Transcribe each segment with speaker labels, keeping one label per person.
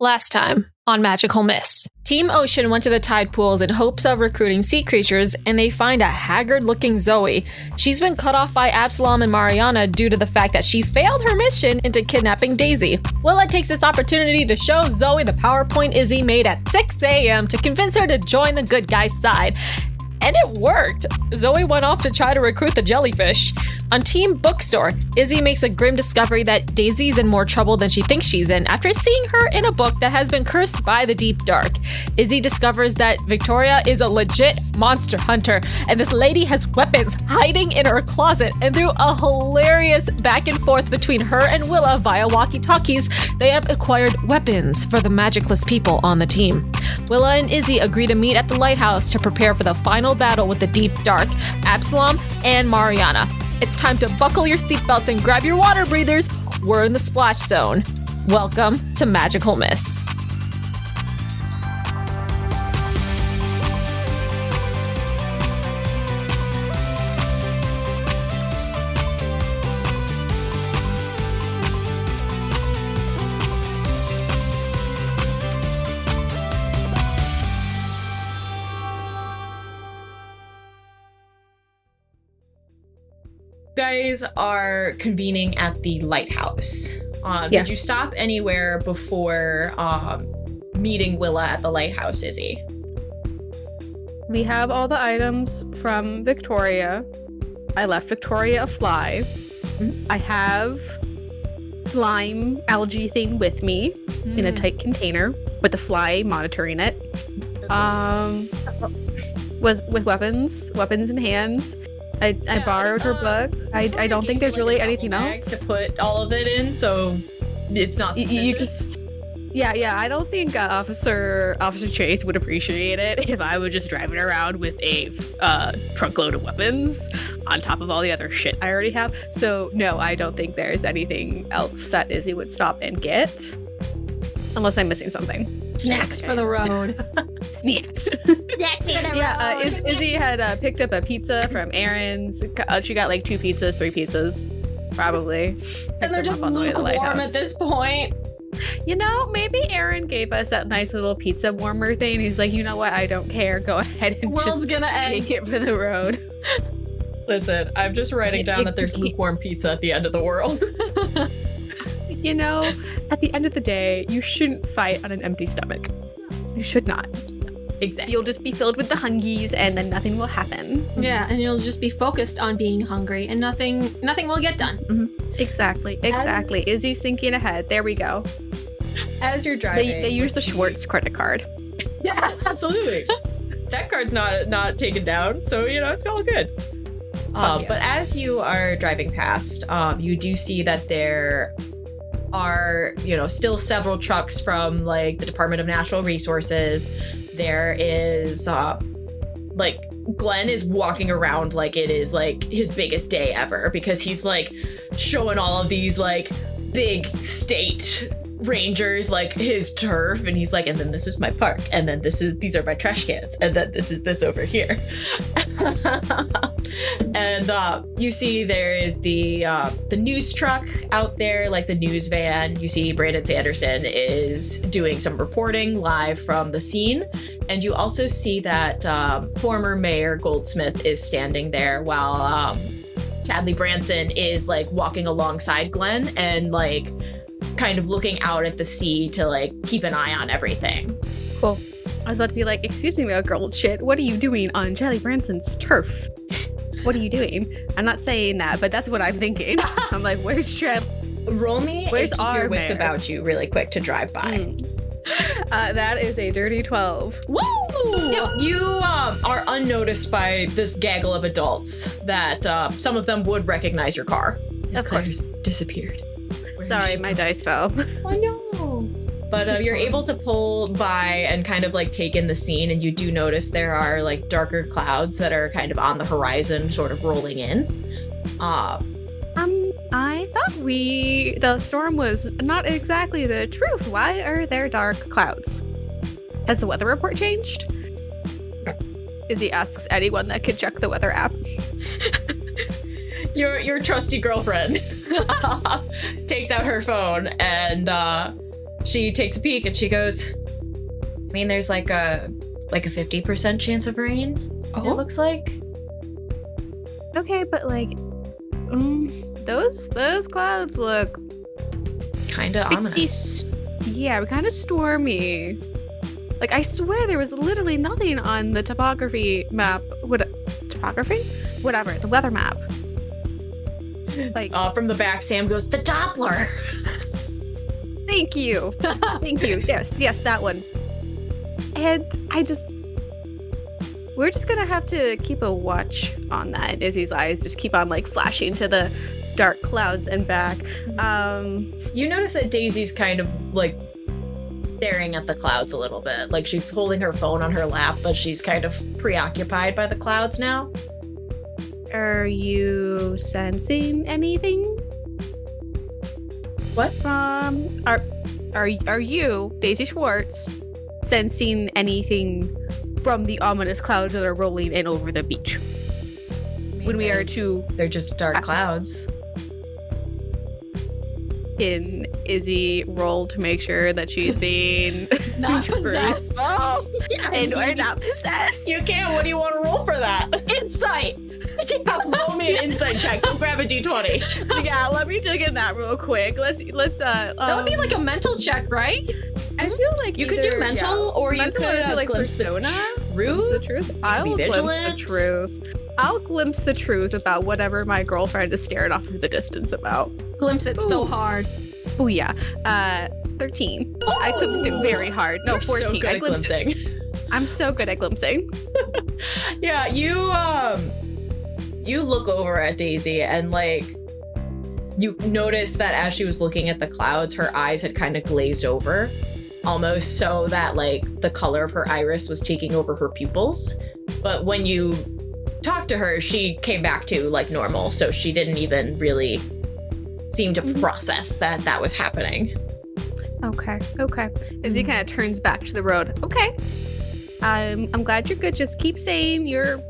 Speaker 1: Last time on Magical Miss. Team Ocean went to the tide pools in hopes of recruiting sea creatures, and they find a haggard-looking Zoe. She's been cut off by Absalom and Mariana due to the fact that she failed her mission into kidnapping Daisy. Willa takes this opportunity to show Zoe the PowerPoint Izzy made at 6 a.m. to convince her to join the good guy's side. And it worked! Zoe went off to try to recruit the jellyfish. On Team Bookstore, Izzy makes a grim discovery that Daisy's in more trouble than she thinks she's in after seeing her in a book that has been cursed by the deep dark. Izzy discovers that Victoria is a legit monster hunter, and this lady has weapons hiding in her closet, and through a hilarious back and forth between her and Willa via walkie-talkies, they have acquired weapons for the magicless people on the team. Willa and Izzy agree to meet at the lighthouse to prepare for the final battle with the deep dark, Absalom and Mariana. It's time to buckle your seatbelts and grab your water breathers. We're in the splash zone. Welcome to Magical Miss.
Speaker 2: Guys are convening at the lighthouse.
Speaker 3: Yes.
Speaker 2: Did you stop anywhere before meeting Willa at the lighthouse, Izzy?
Speaker 3: We have all the items from Victoria. I left Victoria a fly.
Speaker 2: Mm-hmm.
Speaker 3: I have slime algae thing with me in a tight container with the fly monitoring it. Was with weapons in hands. I borrowed her book. I don't think there's really anything else
Speaker 2: to put all of it in, so it's not suspicious.
Speaker 3: Yeah. I don't think Officer Chase would appreciate it if I was just driving around with a truckload of weapons on top of all the other shit I already have. So no, I don't think there's anything else that Izzy would stop and get, unless I'm missing something.
Speaker 1: Snacks for the road.
Speaker 3: Snacks.
Speaker 1: Snacks for the road.
Speaker 3: Yeah, Izzy had picked up a pizza from Aaron's. She got like 3 pizzas, probably.
Speaker 1: And they're just lukewarm at this point.
Speaker 3: You know, maybe Aaron gave us that nice little pizza warmer thing. He's like, you know what? I don't care. Go ahead and
Speaker 1: World's gonna
Speaker 3: take it for the road.
Speaker 2: Listen, I'm just writing down that there's lukewarm pizza at the end of the world.
Speaker 3: You know, at the end of the day, you shouldn't fight on an empty stomach. You should not.
Speaker 2: Exactly.
Speaker 3: You'll just be filled with the hungies and then nothing will happen.
Speaker 1: Yeah, and you'll just be focused on being hungry and nothing will get done.
Speaker 3: Mm-hmm. Exactly. Izzy's thinking ahead. There we go.
Speaker 2: As you're driving.
Speaker 3: They use the Schwartz credit card.
Speaker 2: Yeah, absolutely. That card's not taken down, so, it's all good.
Speaker 3: Yes.
Speaker 2: But as you are driving past, you do see that there are, still several trucks from, like, the Department of Natural Resources. There is, Glenn is walking around like it is, like, his biggest day ever because he's, like, showing all of these, like, big state rangers, like, his turf, and he's like, and then this is my park, and then these are my trash cans, and then this is this over here. And you see there is the news truck out there, like the news van. You see Brandon Sanderson is doing some reporting live from the scene, and you also see that former Mayor Goldsmith is standing there while Chadley Branson is, like, walking alongside Glenn and, like, kind of looking out at the sea to, like, keep an eye on everything.
Speaker 3: Cool. I was about to be like, excuse me, gold shit, what are you doing on Chadley Branson's turf? What are you doing? I'm not saying that, but that's what I'm thinking. I'm like, where's Chad?
Speaker 2: Roll me
Speaker 3: where's
Speaker 2: keep
Speaker 3: our
Speaker 2: your wits
Speaker 3: mayor?
Speaker 2: about you really quick to drive by.
Speaker 3: That is a dirty 12.
Speaker 2: Woo! You are unnoticed by this gaggle of adults that some of them would recognize your car.
Speaker 3: Of course.
Speaker 2: Disappeared.
Speaker 3: Sorry, my dice fell.
Speaker 2: Oh no. But you're able to pull by and kind of, like, take in the scene, and you do notice there are, like, darker clouds that are kind of on the horizon, sort of rolling in.
Speaker 3: I thought the storm was not exactly the truth. Why are there dark clouds? Has the weather report changed? Izzy asks anyone that could check the weather app.
Speaker 2: Your trusty girlfriend takes out her phone and She takes a peek and she goes, I mean, there's like a 50% chance of rain, it looks like.
Speaker 3: Okay, but like, those clouds look
Speaker 2: kind of ominous.
Speaker 3: Yeah, kind of stormy. Like, I swear there was literally nothing on the topography map. Topography? Whatever, the weather map. Like,
Speaker 2: from the back, Sam goes, the Doppler.
Speaker 3: Thank you. Thank you. Yes, that one. And we're just gonna have to keep a watch on that. Izzy's eyes just keep on like flashing to the dark clouds and back.
Speaker 2: You notice that Daisy's kind of like staring at the clouds a little bit. Like she's holding her phone on her lap, but she's kind of preoccupied by the clouds now.
Speaker 3: Are you sensing anything?
Speaker 2: What?
Speaker 3: Are you, Daisy Schwartz, sensing anything from the ominous clouds that are rolling in over the beach? When we are to...
Speaker 2: They're just dark clouds.
Speaker 3: Can Izzy roll to make sure that she's being
Speaker 1: Not possessed.
Speaker 3: Oh, and or not possessed?
Speaker 2: You can. What do you want to roll for that?
Speaker 1: Insight.
Speaker 2: Yeah, roll me an insight check. Go grab a d20.
Speaker 3: Yeah, let me dig in that real quick. Let's
Speaker 1: that would be like a mental check, right?
Speaker 3: I feel like
Speaker 2: you could do mental, or you could
Speaker 3: like
Speaker 2: glimpse
Speaker 3: persona.
Speaker 2: Glimpse
Speaker 3: The truth. I'll glimpse the truth. I'll glimpse the truth about whatever my girlfriend is staring off in the distance about.
Speaker 1: Glimpse it so hard.
Speaker 3: Oh yeah. 13. Oh! I glimpsed it very hard. No,
Speaker 2: You're
Speaker 3: 14.
Speaker 2: So good
Speaker 3: I
Speaker 2: at
Speaker 3: glimpsed
Speaker 2: glimpsing.
Speaker 3: it. I'm so good at glimpsing.
Speaker 2: Yeah, you look over at Daisy and like you notice that as she was looking at the clouds, her eyes had kind of glazed over, almost so that like the color of her iris was taking over her pupils. But when you talked to her, she came back to like normal, so she didn't even really seem to process that was happening.
Speaker 3: Okay. Izzy kind of turns back to the road. Okay. I'm glad you're good. Just keep saying your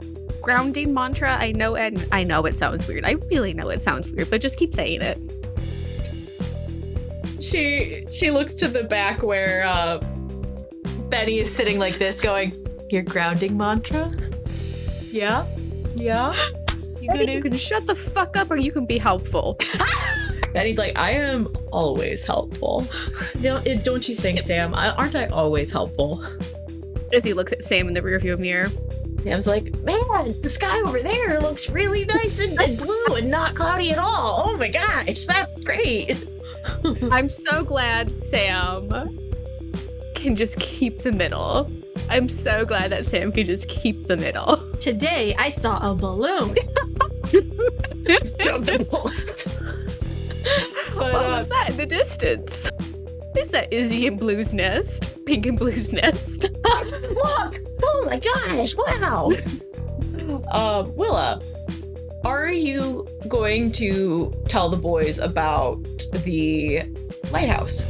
Speaker 3: grounding mantra. I know it sounds weird. I really know it sounds weird, but just keep saying it.
Speaker 2: She looks to the back where Benny is sitting like this going, your grounding mantra? Yeah?
Speaker 3: You can shut the fuck up or you can be helpful.
Speaker 2: Benny's like, I am always helpful. Don't you think, Sam? Aren't I always helpful?
Speaker 3: Izzy looks at Sam in the rearview mirror.
Speaker 2: Sam's like, man, the sky over there looks really nice and blue and not cloudy at all. Oh my gosh, that's great.
Speaker 3: I'm so glad Sam can just keep the middle. I'm so glad that Sam can just keep the middle.
Speaker 1: Today, I saw a balloon.
Speaker 2: Dumped a bullet.
Speaker 3: What was that in the distance? Is that Izzy and Blue's nest? Pink and Blue's nest?
Speaker 2: Look! Oh my gosh, wow! Willa, are you going to tell the boys about the lighthouse?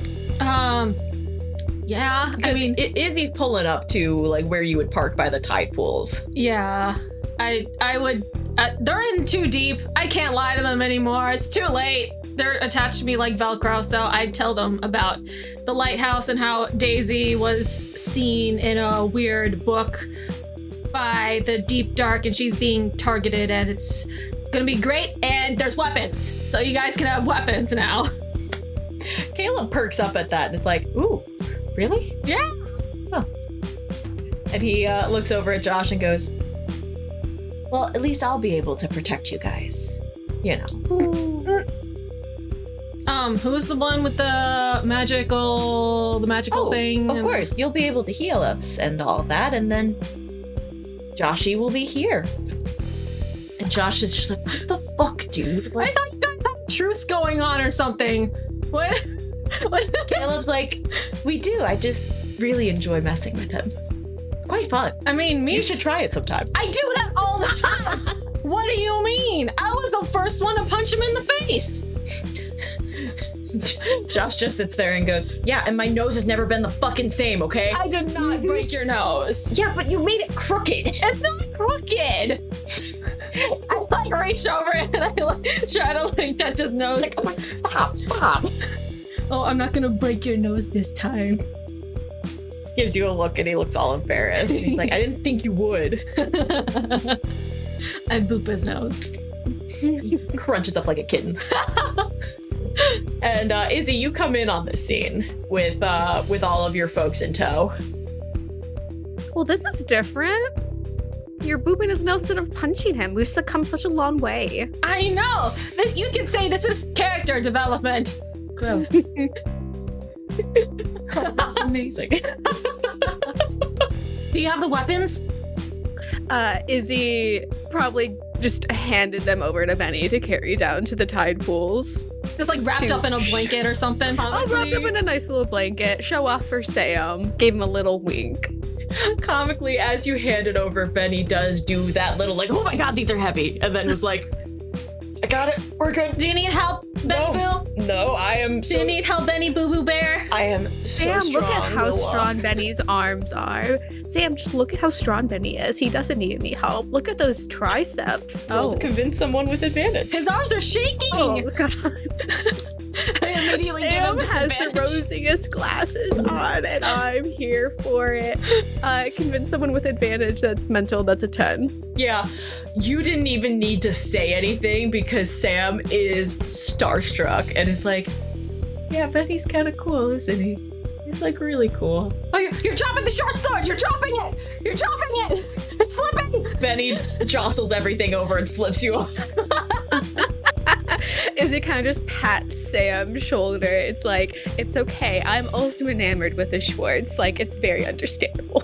Speaker 1: Yeah.
Speaker 2: Because Izzy's pulling up to like where you would park by the tide pools.
Speaker 1: Yeah. I would. They're in too deep. I can't lie to them anymore. It's too late. They're attached to me like Velcro, so I'd tell them about the lighthouse and how Daisy was seen in a weird book by the deep dark and she's being targeted and it's gonna be great and there's weapons. So you guys can have weapons now.
Speaker 2: Caleb perks up at that and is like, ooh, really?
Speaker 1: Yeah.
Speaker 2: Huh. And he looks over at Josh and goes, well, at least I'll be able to protect you guys. You know.
Speaker 1: Who's the one with the magical thing?
Speaker 2: Of course, you'll be able to heal us and all that, and then Joshy will be here. And Josh is just like, what the fuck, dude?
Speaker 1: I thought you guys had a truce going on or something. What?
Speaker 2: Caleb's like, we do. I just really enjoy messing with him. It's quite fun.
Speaker 1: I mean,
Speaker 2: You should try it sometime.
Speaker 1: I do that all the time. What do you mean? I was the first one to punch him in the face.
Speaker 2: Josh just sits there and goes, yeah, and my nose has never been the fucking same, okay?
Speaker 1: I did not break your nose.
Speaker 2: Yeah, but you made it crooked.
Speaker 1: It's not crooked. I like reach over and I like try to like touch his nose.
Speaker 2: Like, stop.
Speaker 1: Oh, I'm not gonna break your nose this time.
Speaker 2: Gives you a look and he looks all embarrassed. He's like, I didn't think you would.
Speaker 1: I boop his nose.
Speaker 2: He crunches up like a kitten. And Izzy, you come in on this scene with all of your folks in tow.
Speaker 3: Well, this is different. You're booping his nose instead of punching him. We've come such a long way.
Speaker 1: I know! You could say this is character development.
Speaker 2: Wow. That's amazing.
Speaker 1: Do you have the weapons?
Speaker 3: Izzy probably just handed them over to Benny to carry down to the tide pools.
Speaker 1: It's like wrapped up in a blanket or something.
Speaker 3: I'll wrap up in a nice little blanket, show off for Sam, gave him a little wink.
Speaker 2: Comically, as you hand it over, Benny does do that little like, oh my god, these are heavy, and then was like, I got it, we're good.
Speaker 1: Do you need help, Benny Boo?
Speaker 2: No, I am
Speaker 1: Do you need help, Benny Boo Boo Bear?
Speaker 2: I am so
Speaker 3: Sam,
Speaker 2: strong.
Speaker 3: look at how
Speaker 2: Willa.
Speaker 3: strong Benny's arms are. Sam, just look at how strong Benny is. He doesn't need any help. Look at those triceps.
Speaker 2: Roll to convince someone with advantage.
Speaker 1: His arms are shaking!
Speaker 3: Oh, God.
Speaker 1: I immediately give
Speaker 3: Sam
Speaker 1: him
Speaker 3: has the
Speaker 1: disadvantage.
Speaker 3: rosiest glasses on, and I'm here for it. Convince someone with advantage that's mental, that's a 10.
Speaker 2: Yeah, you didn't even need to say anything because Sam is starstruck and is like, yeah, Benny's kind of cool, isn't he? He's like really cool.
Speaker 1: Oh, you're dropping the short sword! You're dropping it! You're dropping it! It's slipping!
Speaker 2: Benny jostles everything over and flips you off.
Speaker 3: Izzy kind of just pats Sam's shoulder. It's like, it's okay. I'm also enamored with the Schwartz. Like, it's very understandable.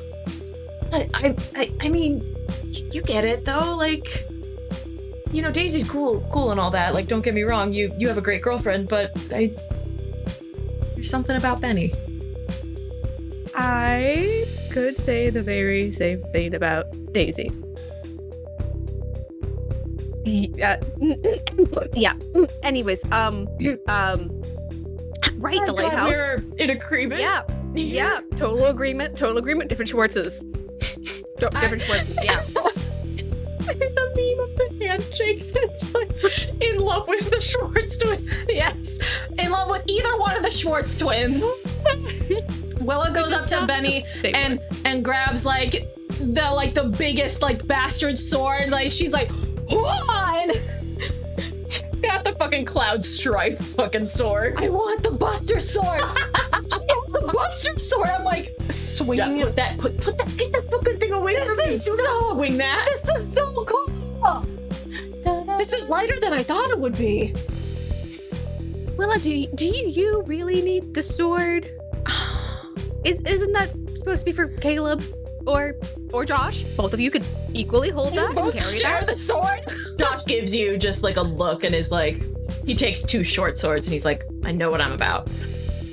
Speaker 2: I mean, you get it though. Like, you know, Daisy's cool and all that. Like, don't get me wrong. You have a great girlfriend, but there's something about Benny.
Speaker 3: I could say the very same thing about Daisy. Yeah. Yeah. Anyways, right, the lighthouse.
Speaker 2: We're in agreement.
Speaker 3: Yeah. Yeah. Total agreement. Different Schwartzes. Different Schwartzes. Yeah.
Speaker 2: The meme of the handshakes. It's like in love with the Schwartz twin.
Speaker 1: Yes, in love with either one of the Schwartz twins. Willa goes up to Benny and grabs like the biggest like bastard sword. Like she's like, "What?
Speaker 2: Got the fucking Cloud Strife fucking sword.
Speaker 1: I want the Buster sword." She has the Buster sword. I'm like swinging
Speaker 2: Yeah,
Speaker 1: it.
Speaker 2: put that, get that fucking thing away from me.
Speaker 1: This is
Speaker 2: Don't wing that.
Speaker 1: This is so cool. This is lighter than I thought it would be.
Speaker 3: Willa, do you really need the sword? Isn't that supposed to be for Caleb or Josh? Both of you could equally hold that and
Speaker 1: Both
Speaker 3: carry
Speaker 1: share
Speaker 3: that.
Speaker 1: the sword.
Speaker 2: Josh gives you just like a look and is like, he takes two short swords and he's like, I know what I'm about.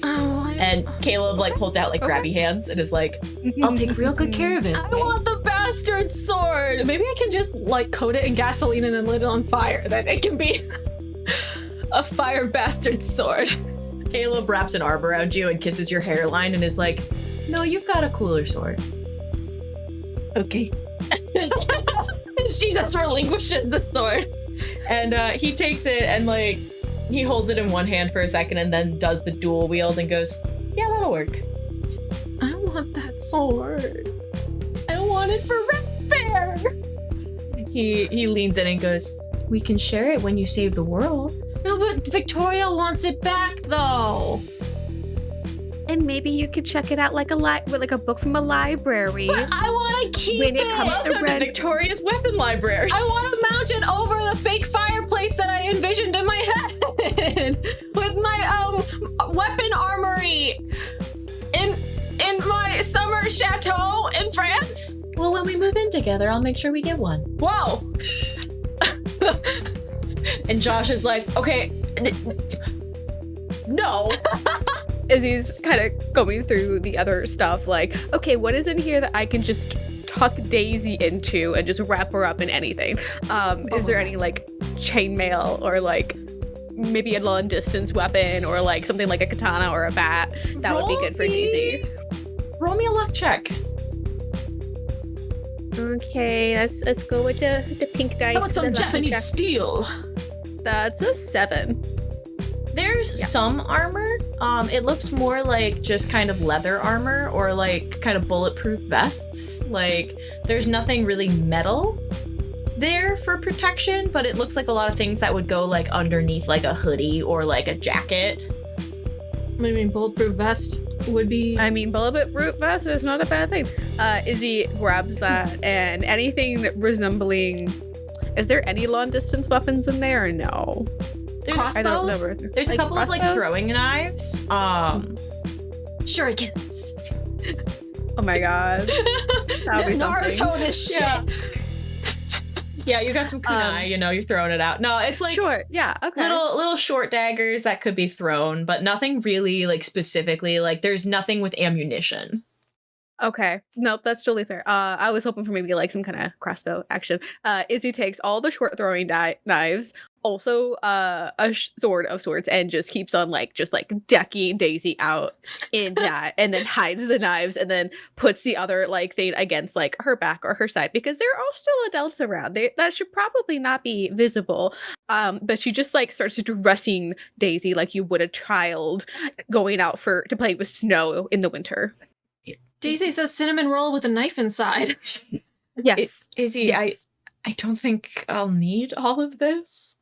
Speaker 1: Oh,
Speaker 2: And Caleb like holds out like grabby hands and is like, I'll take real good care of it.
Speaker 1: I want the bastard sword. Maybe I can just like coat it in gasoline and then lit it on fire. Then it can be a fire bastard sword.
Speaker 2: Caleb wraps an arm around you and kisses your hairline and is like, no, you've got a cooler sword.
Speaker 1: Okay. She just relinquishes the sword.
Speaker 2: And he takes it and like, he holds it in one hand for a second and then does the dual wield and goes, yeah, that'll work.
Speaker 1: I want that sword. I want it for Red Fair.
Speaker 2: He leans in and goes, we can share it when you save the world.
Speaker 1: No, but Victoria wants it back though.
Speaker 3: And maybe you could check it out like a book from a library.
Speaker 1: But I want to keep
Speaker 3: When it
Speaker 1: it.
Speaker 3: comes to
Speaker 2: Welcome to Victoria's weapon library.
Speaker 1: I want to mount it over the fake fireplace that I envisioned in my head with my weapon armory in my summer chateau in France.
Speaker 2: Well, when we move in together, I'll make sure we get one.
Speaker 1: Whoa.
Speaker 2: And Josh is like, okay, no.
Speaker 3: Izzy's kind of going through the other stuff, like, okay, what is in here that I can just tuck Daisy into and just wrap her up in anything? Is there any like chainmail or like maybe a long distance weapon or like something like a katana or a bat that would be good for Daisy?
Speaker 2: Roll me a luck check.
Speaker 3: Okay, let's go with the pink dice.
Speaker 1: I want
Speaker 3: for
Speaker 1: some
Speaker 3: the lucky
Speaker 1: Japanese
Speaker 3: check.
Speaker 1: steel.
Speaker 3: That's a 7.
Speaker 2: There's
Speaker 3: Yeah.
Speaker 2: some armor It looks more like just kind of leather armor or like kind of bulletproof vests. Like there's nothing really metal there for protection, but it looks like a lot of things that would go like underneath like a hoodie or like a jacket.
Speaker 1: I mean, bulletproof vest would be.
Speaker 3: I mean, bulletproof vest is not a bad thing. Izzy grabs that, and anything resembling. Is there any long distance weapons in there or no?
Speaker 1: Crossbows?
Speaker 3: I don't know.
Speaker 2: There's a couple of like throwing knives.
Speaker 1: Shurikens.
Speaker 3: Oh my god. That would be something.
Speaker 1: Naruto this shit.
Speaker 2: Yeah. Yeah, you got some kunai, you're throwing it out. No, it's like
Speaker 3: sure, yeah, okay.
Speaker 2: Little short daggers that could be thrown, but nothing really like specifically, like there's nothing with ammunition.
Speaker 3: Okay. Nope, that's totally fair. I was hoping for maybe like some kind of crossbow action. Izzy takes all the short throwing knives, also a sword of sorts, and just keeps on just decking Daisy out in that, and then hides the knives, and then puts the other thing against her back or her side, because there are still adults around. That should probably not be visible. But she just starts dressing Daisy like you would a child going out to play with snow in the winter.
Speaker 1: Daisy says cinnamon roll with a knife inside.
Speaker 3: Yes.
Speaker 2: Izzy,
Speaker 3: yes.
Speaker 2: I don't think I'll need all of this.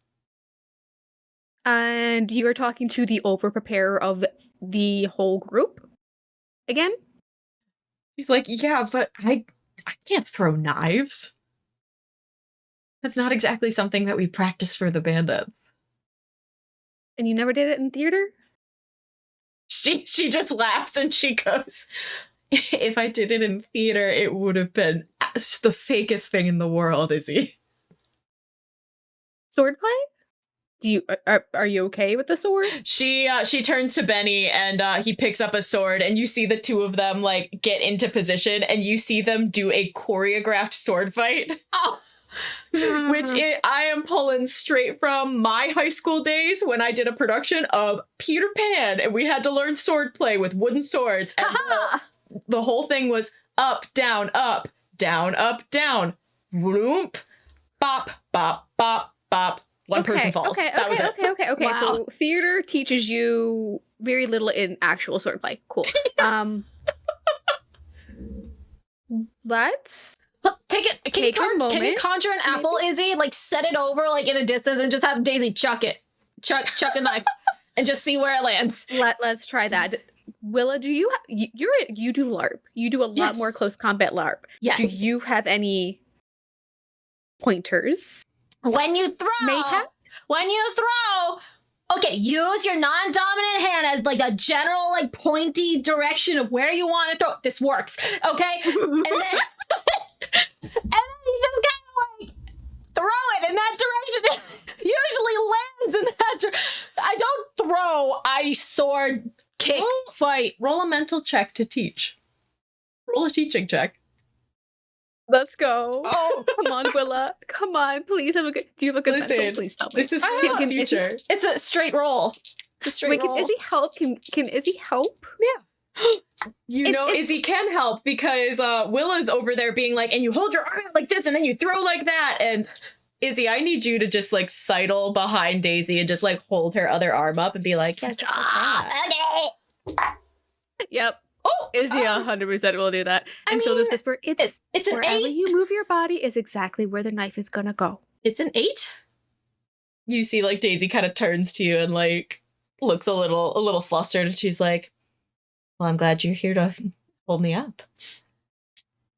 Speaker 3: And you are talking to the over-preparer of the whole group again?
Speaker 2: He's like, yeah, but I can't throw knives. That's not exactly something that we practice for the bandits.
Speaker 3: And you never did it in theater?
Speaker 2: She just laughs and she goes, if I did it in theater, it would have been the fakest thing in the world, Izzy.
Speaker 3: Swordplay? Are you okay with the sword?
Speaker 2: She turns to Benny and he picks up a sword, and you see the two of them get into position, and you see them do a choreographed sword fight.
Speaker 1: Oh.
Speaker 2: Which I am pulling straight from my high school days when I did a production of Peter Pan, and we had to learn swordplay with wooden swords. And the whole thing was up, down, up, down, whoop, bop, bop, bop, bop. One person falls.
Speaker 3: Okay.
Speaker 1: Wow.
Speaker 3: So theater teaches you very little in actual swordplay. Cool. Let's
Speaker 1: take it. Can you conjure an apple, Izzy? Set it over in a distance and just have Daisy chuck it. Chuck a knife and just see where it lands.
Speaker 3: Let's try that. Willa, do you do LARP? You do a lot more close combat LARP.
Speaker 1: Yes.
Speaker 3: Do you have any pointers?
Speaker 1: When you throw, okay, use your non-dominant hand as a general pointy direction of where you want to throw. This works, okay? And then you just kind of throw it in that direction. It usually lands in that direction. I don't throw. I sword kick fight.
Speaker 2: Roll a mental check to teach. Roll a teaching check.
Speaker 3: Let's go. Oh, come on, Willa. Come on, please have a good. Do you have a good pencil? Please tell me.
Speaker 2: This is for the future.
Speaker 1: It's a straight roll. It's a straight roll.
Speaker 3: Can Izzy help? Can Izzy help?
Speaker 2: Yeah. Izzy can help because Willa's over there being and you hold your arm out like this and then you throw like that. And Izzy, I need you to just sidle behind Daisy and just hold her other arm up and be like, yes,
Speaker 1: okay.
Speaker 3: Yep. Oh, Izzy 100% will do that. And she'll just whisper, it's
Speaker 1: an
Speaker 3: wherever
Speaker 1: 8.
Speaker 3: you move your body is exactly where the knife is gonna go.
Speaker 1: It's an 8.
Speaker 2: You see Daisy kind of turns to you and looks a little flustered, and she's like, well, I'm glad you're here to hold me up.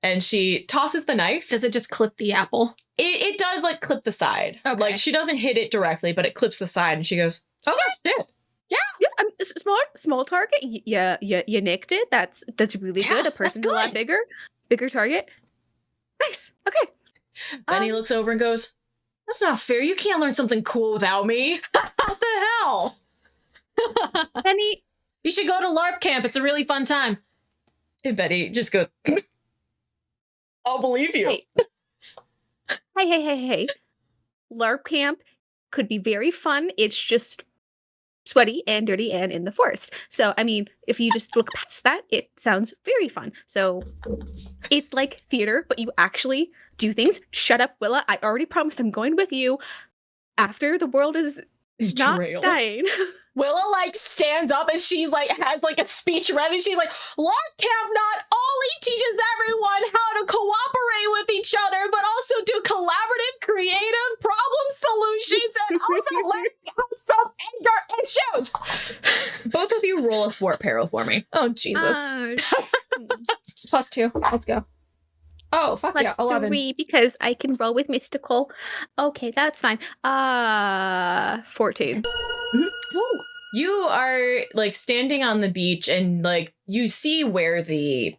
Speaker 2: And she tosses the knife.
Speaker 1: Does it just clip the apple?
Speaker 2: It does clip the side.
Speaker 1: Okay.
Speaker 2: She doesn't hit it directly, but it clips the side, and she goes, oh shit.
Speaker 3: Yeah, small target. You nicked it. That's really good. A person's a lot bigger target. Nice. Okay.
Speaker 2: Benny looks over and goes, that's not fair. You can't learn something cool without me. What the hell?
Speaker 3: Benny,
Speaker 1: you should go to LARP camp. It's a really fun time.
Speaker 2: And Benny just goes, I'll believe you.
Speaker 3: Hey. LARP camp could be very fun. It's just sweaty and dirty and in the forest. So, I mean, if you just look past that, it sounds very fun. So, it's like theater, but you actually do things. Shut up, Willa. I already promised I'm going with you after the world is not
Speaker 2: Betrayal.
Speaker 3: dying.
Speaker 1: Willa like stands up and she's like has like a speech ready. She's like, Lord Camp not only teaches everyone how to cooperate with each other, but also do collaborative, creative problem solutions and also learn how to solve anger issues.
Speaker 2: Both of you roll a fort peril for me.
Speaker 1: Oh Jesus. +2. Let's go. Oh fuck yeah, 11.
Speaker 3: +3 because I can roll with mystical. Okay, that's fine. 14.
Speaker 2: Ooh. You are like standing on the beach and like you see where the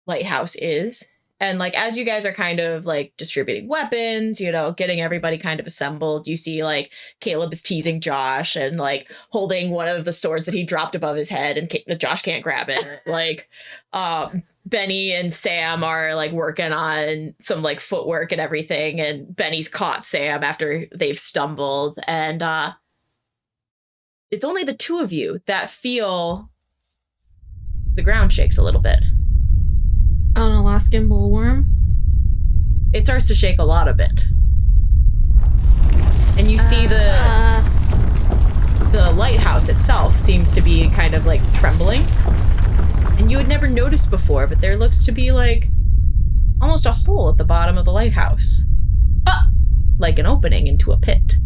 Speaker 2: lighthouse is. And like as you guys are kind of like distributing weapons, you know, getting everybody kind of assembled, you see like Caleb is teasing Josh and like holding one of the swords that he dropped above his head and Josh can't grab it. Like Benny and Sam are like working on some like footwork and everything, and Benny's caught Sam after they've stumbled, and it's only the two of you that feel the ground shakes a little bit.
Speaker 1: An Alaskan bullworm.
Speaker 2: It starts to shake a lot a bit. And you see the lighthouse itself seems to be kind of like trembling. And you had never noticed before, but there looks to be like almost a hole at the bottom of the lighthouse. Like an opening into a pit.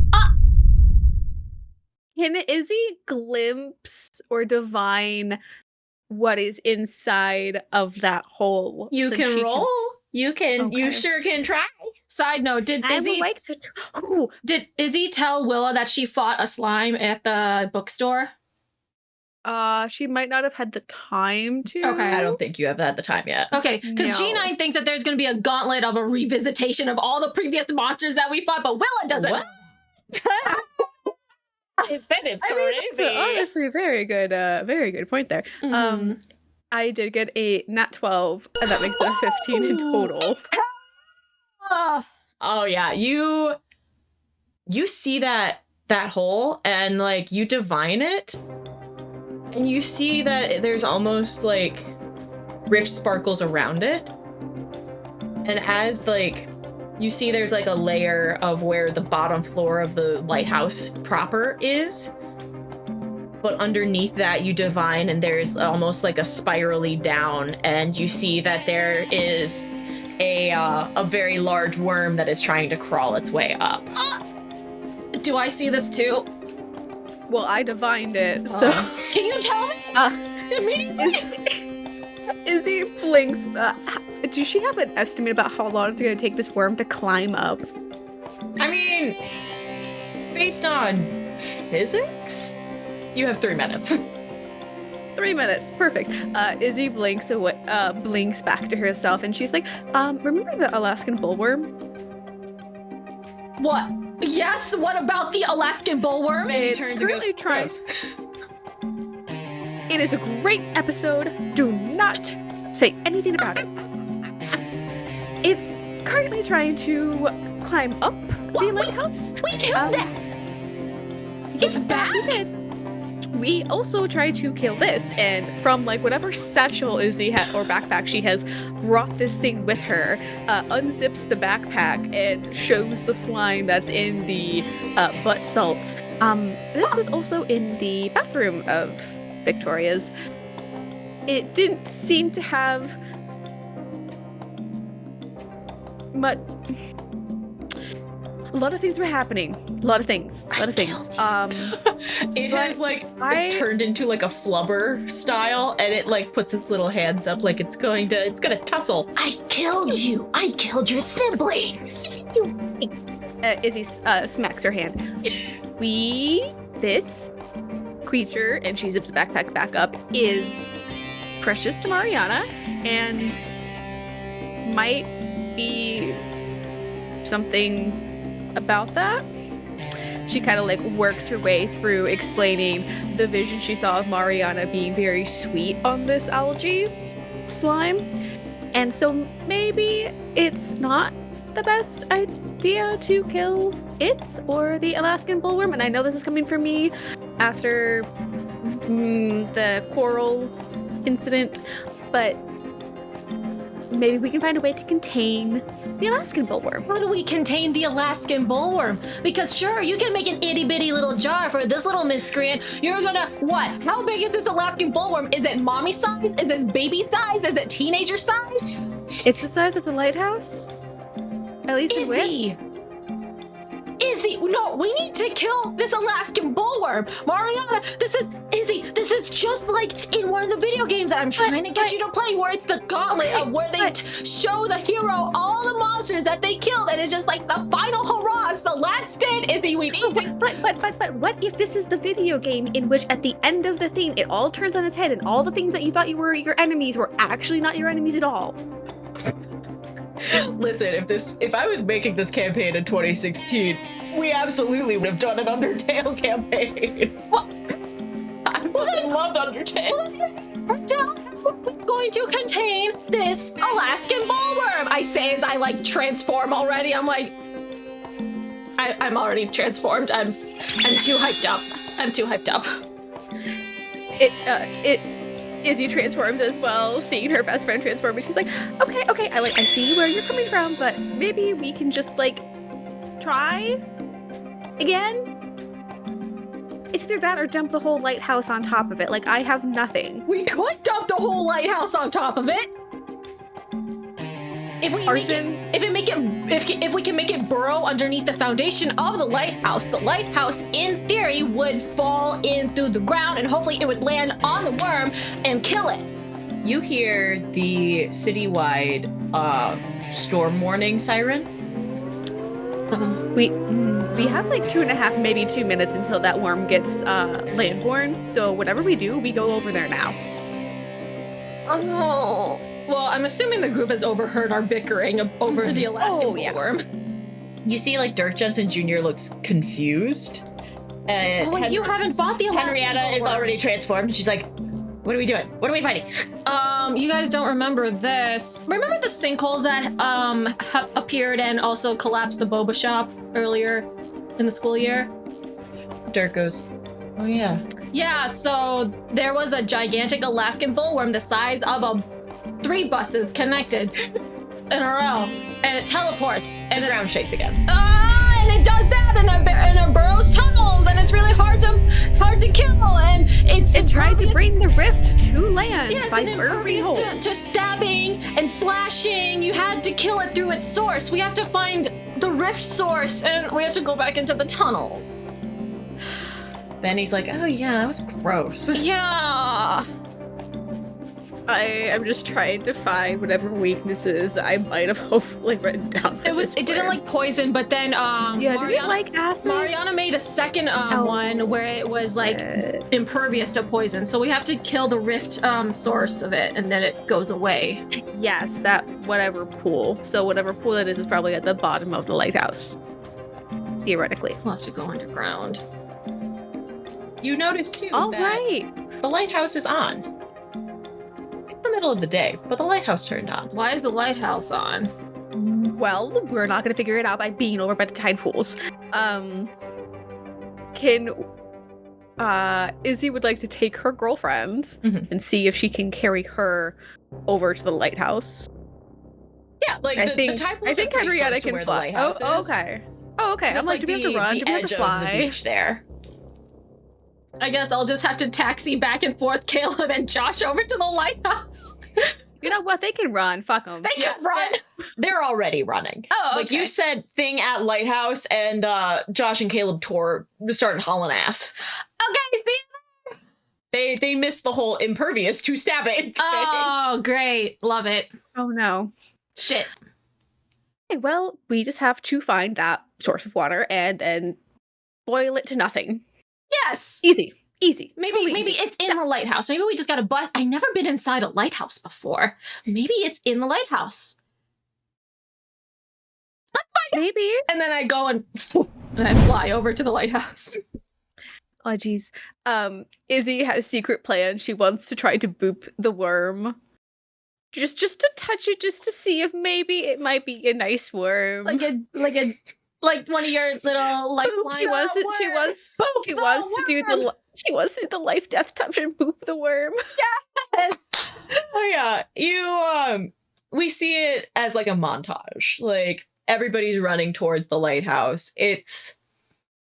Speaker 3: Can Izzy glimpse or divine what is inside of that hole?
Speaker 2: You
Speaker 3: since
Speaker 2: can
Speaker 3: she
Speaker 2: roll. You
Speaker 3: Okay.
Speaker 2: sure can try.
Speaker 1: Side note, did
Speaker 3: I would
Speaker 1: Izzy
Speaker 3: like to. Ooh,
Speaker 1: did Izzy tell Willa that she fought a slime at the bookstore?
Speaker 3: she might not have had the time to.
Speaker 1: Okay.
Speaker 2: I don't think you have had the time yet.
Speaker 1: Okay, because
Speaker 3: No.
Speaker 1: G9 thinks that there's going to be a gauntlet of a revisitation of all the previous monsters that we fought, but Willa doesn't.
Speaker 2: What? I bet it's
Speaker 3: I mean, that's honestly very good point there.
Speaker 1: Mhm.
Speaker 3: I did get a nat 12, and that makes it a 15 in total.
Speaker 1: Ah.
Speaker 2: Oh yeah, you see that hole and like you divine it, and you see that there's almost like rift sparkles around it, and as like you see there's like a layer of where the bottom floor of the lighthouse proper is, but underneath that you divine and there's almost like a spirally down, and you see that there is a very large worm that is trying to crawl its way up.
Speaker 1: Do I see this too?
Speaker 3: Well, I divined it, so
Speaker 1: Can you tell me? Immediately.
Speaker 3: Izzy blinks. Does she have an estimate about how long it's going to take this worm to climb up?
Speaker 2: I mean, based on physics, you have 3 minutes.
Speaker 3: 3 minutes, perfect. Izzy blinks away, blinks back to herself, and she's like, remember the Alaskan bullworm?
Speaker 1: What? Yes, what about the Alaskan bullworm?
Speaker 3: It's currently trying. It is a great episode. Do not say anything about it. It's currently trying to climb up the lighthouse.
Speaker 1: We killed that! It's back?
Speaker 3: We did. We also tried to kill this, and from like whatever satchel Izzy had or backpack she has brought this thing with her, unzips the backpack and shows the slime that's in the butt salts. This was also in the bathroom of Victoria's. It didn't seem to have much. A lot of things were happening. A lot of things.
Speaker 2: It has like
Speaker 3: I-
Speaker 2: turned into like a flubber style, and it like puts its little hands up like it's gonna tussle.
Speaker 4: I killed you. I killed your siblings.
Speaker 3: Izzy smacks her hand. This creature, and she zips the backpack back up, is precious to Mariana and might be something about that. She kind of like works her way through explaining the vision she saw of Mariana being very sweet on this algae slime. And so maybe it's not the best idea to kill it or the Alaskan bullworm. And I know this is coming from me after the coral incident, but maybe we can find a way to contain the Alaskan bullworm.
Speaker 1: How do we contain the Alaskan bullworm? Because sure, you can make an itty bitty little jar for this little miscreant. You're gonna, what? How big is this Alaskan bullworm? Is it mommy size? Is it baby size? Is it teenager size?
Speaker 3: It's the size of the lighthouse. At least in width.
Speaker 1: Izzy, no, we need to kill this Alaskan bullworm. Mariana, this is just like in one of the video games that I'm trying to get you to play, where it's the gauntlet of where they show the hero all the monsters that they killed, and it's just like the final hurrah, it's the last stand. Izzy, we need to.
Speaker 3: But what if this is the video game in which at the end of the thing it all turns on its head and all the things that you thought you were your enemies were actually not your enemies at all?
Speaker 2: Listen, if I was making this campaign in 2016, we absolutely would have done an Undertale campaign. What? I loved Undertale.
Speaker 1: We're going to contain this Alaskan bullworm. I say as I like transform already. I'm like, I'm already transformed. I'm too hyped up. I'm too hyped up.
Speaker 3: Izzy transforms as well, seeing her best friend transform, and she's like, okay, I see where you're coming from, but maybe we can just like try again. It's either that or dump the whole lighthouse on top of it. Like, I have nothing.
Speaker 1: We could dump the whole lighthouse on top of it. If we can make it burrow underneath the foundation of the lighthouse in theory would fall in through the ground, and hopefully it would land on the worm and kill it.
Speaker 2: You hear the citywide storm warning siren.
Speaker 3: We have like 2.5, maybe 2 minutes until that worm gets landborne. So whatever we do, we go over there now.
Speaker 1: Oh. Well, I'm assuming the group has overheard our bickering over the Alaskan bullworm.
Speaker 2: You see, like, Dirk Jensen Jr. looks confused.
Speaker 1: And you haven't fought the Alaskan
Speaker 2: Henrietta
Speaker 1: bullworm.
Speaker 2: is already transformed, and she's like, what are we doing? What are we fighting?
Speaker 1: You guys don't remember this. Remember the sinkholes that appeared and also collapsed the boba shop earlier in the school year?
Speaker 2: Dirk goes, oh yeah.
Speaker 1: Yeah, so there was a gigantic Alaskan bullworm the size of 3 buses connected in a row, and it teleports, and
Speaker 2: The ground shakes again.
Speaker 1: And it does that, and it burrows tunnels, and it's really hard to kill, and it
Speaker 3: tried to bring the rift to land by
Speaker 1: it's
Speaker 3: burrowing
Speaker 1: impervious
Speaker 3: holes.
Speaker 1: to stabbing and slashing. You had to kill it through its source. We have to find the rift source, and we have to go back into the tunnels.
Speaker 2: Benny's like, oh yeah, that was gross.
Speaker 1: Yeah.
Speaker 3: I am just trying to find whatever weaknesses that I might have hopefully written down for
Speaker 1: It didn't like poison, but then
Speaker 3: did it like acid?
Speaker 1: Mariana made a second one where it was like impervious to poison. So we have to kill the rift source of it, and then it goes away.
Speaker 3: Yes, that whatever pool. So whatever pool that is probably at the bottom of the lighthouse. Theoretically.
Speaker 1: We'll have to go underground.
Speaker 2: You notice too
Speaker 3: All
Speaker 2: that
Speaker 3: right.
Speaker 2: the lighthouse is on. It's the middle of the day, but the lighthouse turned on.
Speaker 1: Why is the lighthouse on?
Speaker 3: Well, we're not going to figure it out by being over by the tide pools. Izzy would like to take her girlfriend and see if she can carry her over to the lighthouse.
Speaker 2: Yeah, like
Speaker 3: I think Henrietta can fly. Oh, okay. Oh, okay. I'm like, do we have to run? Do we have to fly?
Speaker 2: The beach there.
Speaker 1: I guess I'll just have to taxi back and forth Caleb and Josh over to the lighthouse.
Speaker 3: You know what? They can run. Fuck them.
Speaker 1: They can run.
Speaker 2: They're already running.
Speaker 1: Oh, okay.
Speaker 2: Like you said, thing at lighthouse, and Josh and Caleb started hauling ass.
Speaker 1: Okay, see?
Speaker 2: They missed the whole impervious to stabbing thing.
Speaker 1: Oh, great. Love it.
Speaker 3: Oh, no.
Speaker 1: Shit.
Speaker 3: Okay, well, we just have to find that source of water and then boil it to nothing.
Speaker 1: Yes.
Speaker 3: Easy.
Speaker 1: Maybe
Speaker 3: Totally
Speaker 1: maybe
Speaker 3: easy.
Speaker 1: it's in the lighthouse. Maybe we just got a bus. I've never been inside a lighthouse before. Maybe it's in the lighthouse. Let's find it.
Speaker 3: Maybe.
Speaker 1: And then I go and I fly over to the lighthouse.
Speaker 3: Oh, geez. Izzy has a secret plan. She wants to try to boop the worm. Just to touch it, just to see if maybe it might be a nice worm.
Speaker 1: Like one of your little lifeline.
Speaker 3: She wants to do the life death touch and boop the worm.
Speaker 1: Yes.
Speaker 2: Oh yeah, we see it as like a montage. Like everybody's running towards the lighthouse. It's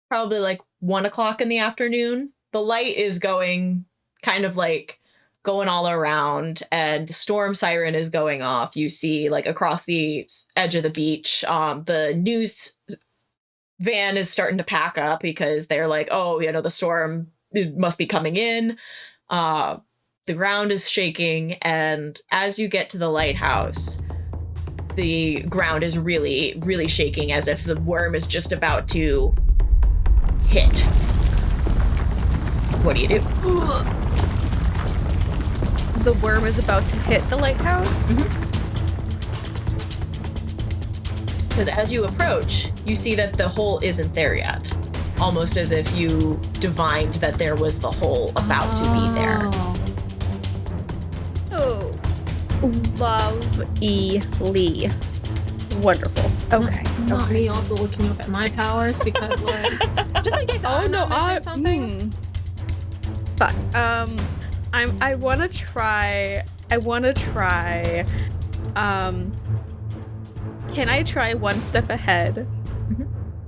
Speaker 2: probably like 1 o'clock in the afternoon. The light is going kind of like going all around, and the storm siren is going off. You see like across the edge of the beach, the news van is starting to pack up because they're like, oh, the storm must be coming in. The ground is shaking, and as you get to the lighthouse, the ground is really, really shaking, as if the worm is just about to hit. What do you do?
Speaker 3: The worm is about to hit the lighthouse.
Speaker 2: Because as you approach, you see that the hole isn't there yet. Almost as if you divined that there was the hole about to be there.
Speaker 3: Oh, lovely. Wonderful. Okay.
Speaker 1: Not me also looking up at my powers because like just in case I'm not missing something.
Speaker 3: But I want to try. Can I try one step ahead?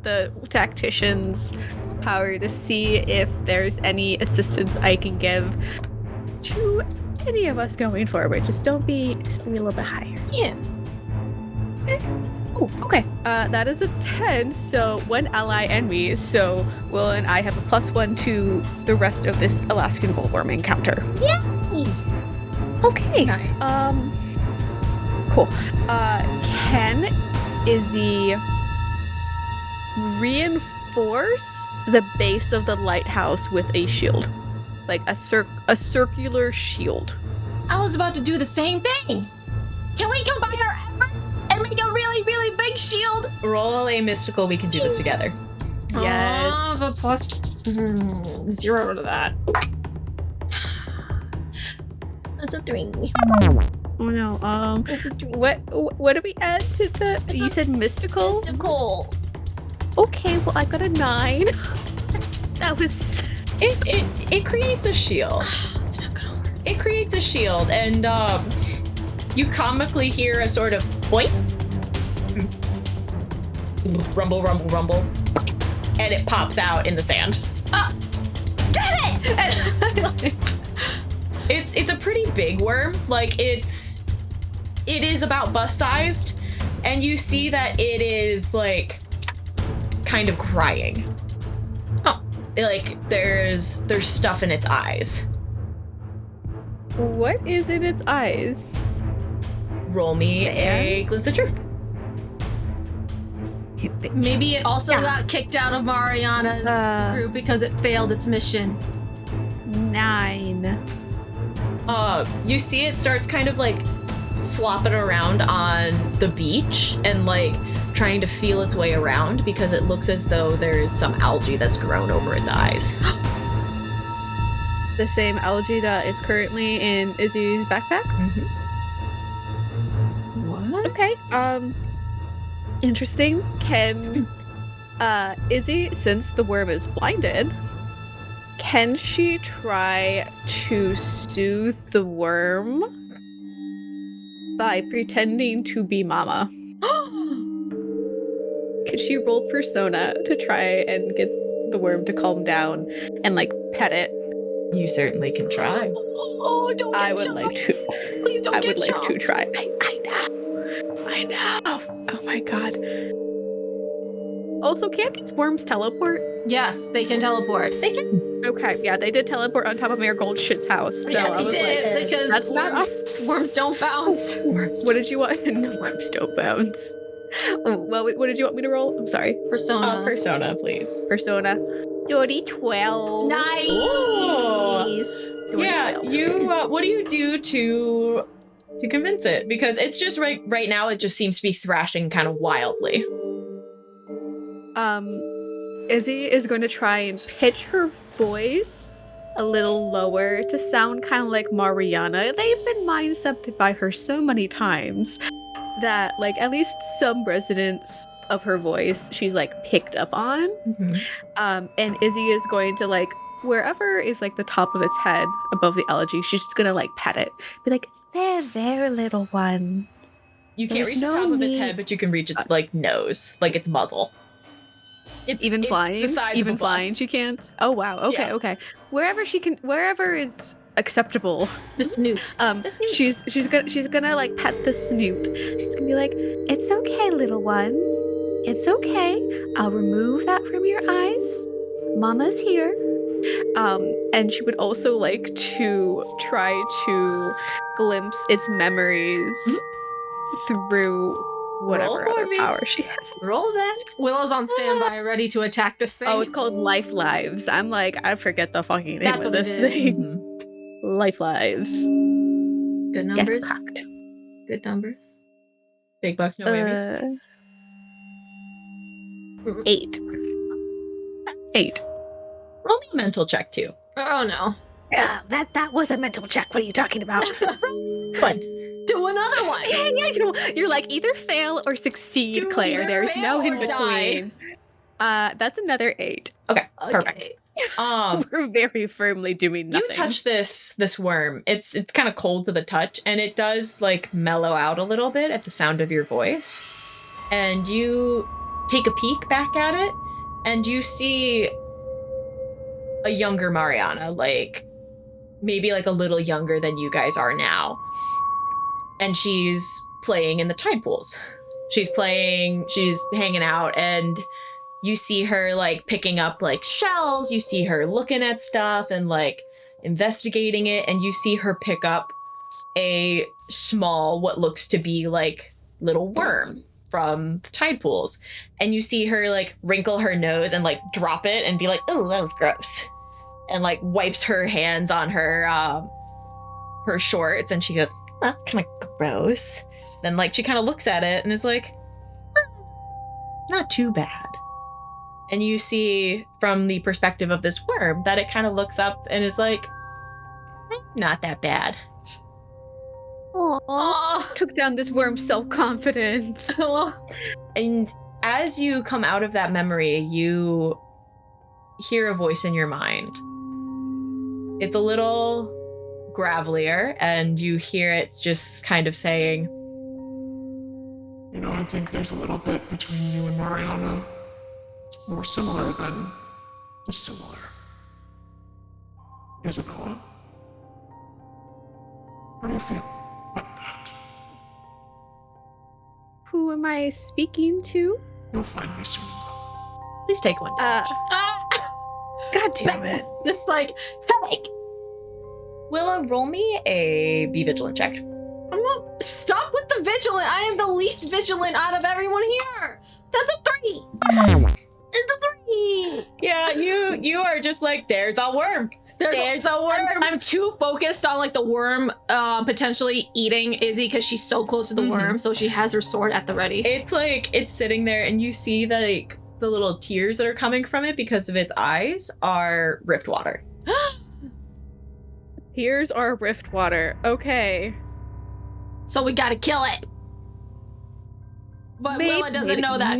Speaker 3: The tactician's power to see if there's any assistance I can give to any of us going forward. Just be a little bit higher.
Speaker 1: Yeah.
Speaker 3: Oh, okay. That is a 10, so one ally and me, so Will and I have a +1 to the rest of this Alaskan bullworm encounter.
Speaker 4: Yay!
Speaker 3: Okay.
Speaker 1: Nice.
Speaker 3: Cool. Can Izzy reinforce the base of the lighthouse with a shield? Like a circular shield.
Speaker 1: I was about to do the same thing. Can we combine our efforts and make a really, really big shield?
Speaker 2: Roll a mystical, we can do this together.
Speaker 3: Yes.
Speaker 1: The +0 to that. That's a 3.
Speaker 3: Oh no.
Speaker 1: That's a 3.
Speaker 3: What do we add to the? You said mystical?
Speaker 1: Mystical.
Speaker 3: Okay, well I got a 9. That was.
Speaker 2: It creates a shield.
Speaker 1: It's not gonna work.
Speaker 2: It creates a shield, and you comically hear a sort of boink, rumble, rumble, rumble, and it pops out in the sand.
Speaker 1: Get it!
Speaker 2: It's a pretty big worm. Like it is about bust sized, and you see that it is like kind of crying.
Speaker 1: Oh.
Speaker 2: Like there's stuff in its eyes.
Speaker 3: What is in its eyes?
Speaker 2: Roll me a glimpse of truth.
Speaker 1: Maybe it also got kicked out of Mariana's group because it failed its mission.
Speaker 3: 9.
Speaker 2: You see it starts kind of like flopping around on the beach and like trying to feel its way around because it looks as though there's some algae that's grown over its eyes.
Speaker 3: The same algae that is currently in Izzy's backpack?
Speaker 2: Mm-hmm.
Speaker 1: What?
Speaker 3: Okay. Interesting. Can Izzy, since the worm is blinded, can she try to soothe the worm by pretending to be Mama? Could she roll Persona to try and get the worm to calm down and like pet it?
Speaker 2: You certainly can try.
Speaker 1: Oh, don't get
Speaker 3: I would
Speaker 1: shocked.
Speaker 3: like to.
Speaker 1: Please don't
Speaker 3: I
Speaker 1: get
Speaker 3: would like
Speaker 1: shocked.
Speaker 3: to try. I know. Oh my god. Also, can't these worms teleport?
Speaker 1: Yes, they can teleport.
Speaker 2: They can.
Speaker 3: Okay, yeah, they did teleport on top of Mayor Goldshit's house. So
Speaker 1: Yeah,
Speaker 3: I
Speaker 1: they
Speaker 3: was
Speaker 1: did
Speaker 3: like,
Speaker 1: because
Speaker 3: that's not
Speaker 1: worms don't bounce.
Speaker 3: what did you want? No, worms don't bounce. Oh, well, what did you want me to roll? I'm sorry.
Speaker 1: Persona.
Speaker 2: Persona, please.
Speaker 3: Persona. Dirty 12.
Speaker 1: Nice.
Speaker 2: Ooh.
Speaker 3: Dirty
Speaker 2: Yeah,
Speaker 3: 12.
Speaker 2: you. What do you do to convince it? Because it's just right now. It just seems to be thrashing kind of wildly.
Speaker 3: Izzy is going to try and pitch her voice a little lower to sound kind of like Mariana. They've been mind-subted by her so many times that, like, at least some resonance of her voice she's, like, picked up on.
Speaker 2: Mm-hmm.
Speaker 3: And Izzy is going to, like, wherever is, like, the top of its head above the algae, she's just gonna, like, pet it. Be like, there, little one.
Speaker 2: You can't
Speaker 3: There's
Speaker 2: reach
Speaker 3: no
Speaker 2: the top of its
Speaker 3: need-
Speaker 2: head, but you can reach its like nose, like its muzzle. It's
Speaker 3: Even flying?
Speaker 2: the size
Speaker 3: Even
Speaker 2: of a
Speaker 3: flying,
Speaker 2: bus.
Speaker 3: she can't? Oh, wow. Okay,
Speaker 2: Yeah.
Speaker 3: okay. Wherever is acceptable.
Speaker 1: The snoot.
Speaker 2: The snoot.
Speaker 3: She's gonna like pet the snoot. It's gonna be like, it's okay, little one. It's okay. I'll remove that from your eyes. Mama's here. And she would also like to try to glimpse its memories through whatever
Speaker 2: Roll for
Speaker 3: other
Speaker 2: me.
Speaker 3: power she has.
Speaker 2: Roll that.
Speaker 1: Willow's on standby, ready to attack this thing.
Speaker 3: Oh, it's called Life Lives. I'm like, I forget the fucking name
Speaker 1: That's
Speaker 3: of
Speaker 1: what it
Speaker 3: this
Speaker 1: is.
Speaker 3: thing.
Speaker 2: Mhm.
Speaker 3: Life Lives.
Speaker 1: Good numbers.
Speaker 3: Yes, cocked.
Speaker 1: Good numbers.
Speaker 2: Big bucks, no whammies.
Speaker 3: 8. 8.
Speaker 2: Roll me a mental check too.
Speaker 1: Oh no.
Speaker 3: Yeah, that was a mental check. What are you talking about?
Speaker 2: But
Speaker 1: Do another one.
Speaker 3: You're like either fail or succeed,
Speaker 1: Do
Speaker 3: Claire.
Speaker 1: either
Speaker 3: There's no
Speaker 1: fail
Speaker 3: in
Speaker 1: or die.
Speaker 3: between. That's another 8.
Speaker 2: okay, perfect.
Speaker 1: Okay.
Speaker 3: We're very firmly doing nothing.
Speaker 2: You touch this worm. It's kind of cold to the touch, and it does like mellow out a little bit at the sound of your voice. And you take a peek back at it, and you see a younger Mariana, like maybe like a little younger than you guys are now. And she's playing in the tide pools. She's hanging out, and you see her like picking up like shells. You see her looking at stuff and like investigating it, and you see her pick up a small, what looks to be like little worm from the tide pools. And you see her like wrinkle her nose and like drop it and be like, oh, that was gross. And like wipes her hands on her shorts, and she goes, that's kind of gross. Then like she kind of looks at it and is like, not too bad. And you see from the perspective of this worm that it kind of looks up and is like, not that bad.
Speaker 1: Aw.
Speaker 3: took down this worm's self-confidence.
Speaker 2: And as you come out of that memory, you hear a voice in your mind. It's a little gravelier, and you hear it's just kind of saying,
Speaker 5: You know, I think there's a little bit between you and Mariana. It's more similar than dissimilar. Isabella? How do you feel about that?
Speaker 3: Who am I speaking to?
Speaker 5: You'll find me soon.
Speaker 2: please take one damage.
Speaker 3: God damn it.
Speaker 1: Just like, fake.
Speaker 2: Willa, roll me a be vigilant check.
Speaker 1: I'm not. Stop with the vigilant. I am the least vigilant out of everyone here. That's a 3. It's a 3.
Speaker 2: Yeah, you are just like, there's a worm. There's a worm.
Speaker 1: I'm too focused on like the worm potentially eating Izzy because she's so close to the worm, so she has her sword at the ready.
Speaker 2: It's like, it's sitting there, and you see that like the little tears that are coming from it because of its eyes are rift water.
Speaker 3: Here's our rift water. Okay.
Speaker 1: So we gotta kill it. But Willa doesn't know that.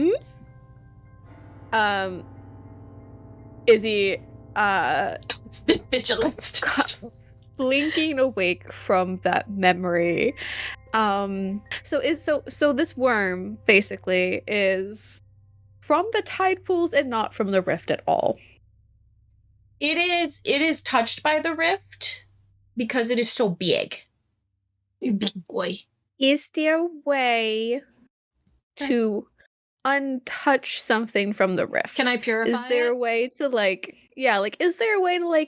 Speaker 3: Izzy,
Speaker 1: It's the vigilance.
Speaker 3: blinking awake from that memory. So this worm basically is from the tide pools and not from the rift at all.
Speaker 2: It is touched by the rift because it is so big.
Speaker 1: You big boy.
Speaker 3: Is there a way to untouch something from the rift?
Speaker 1: Can I purify
Speaker 3: Is there a
Speaker 1: it?
Speaker 3: way to is there a way to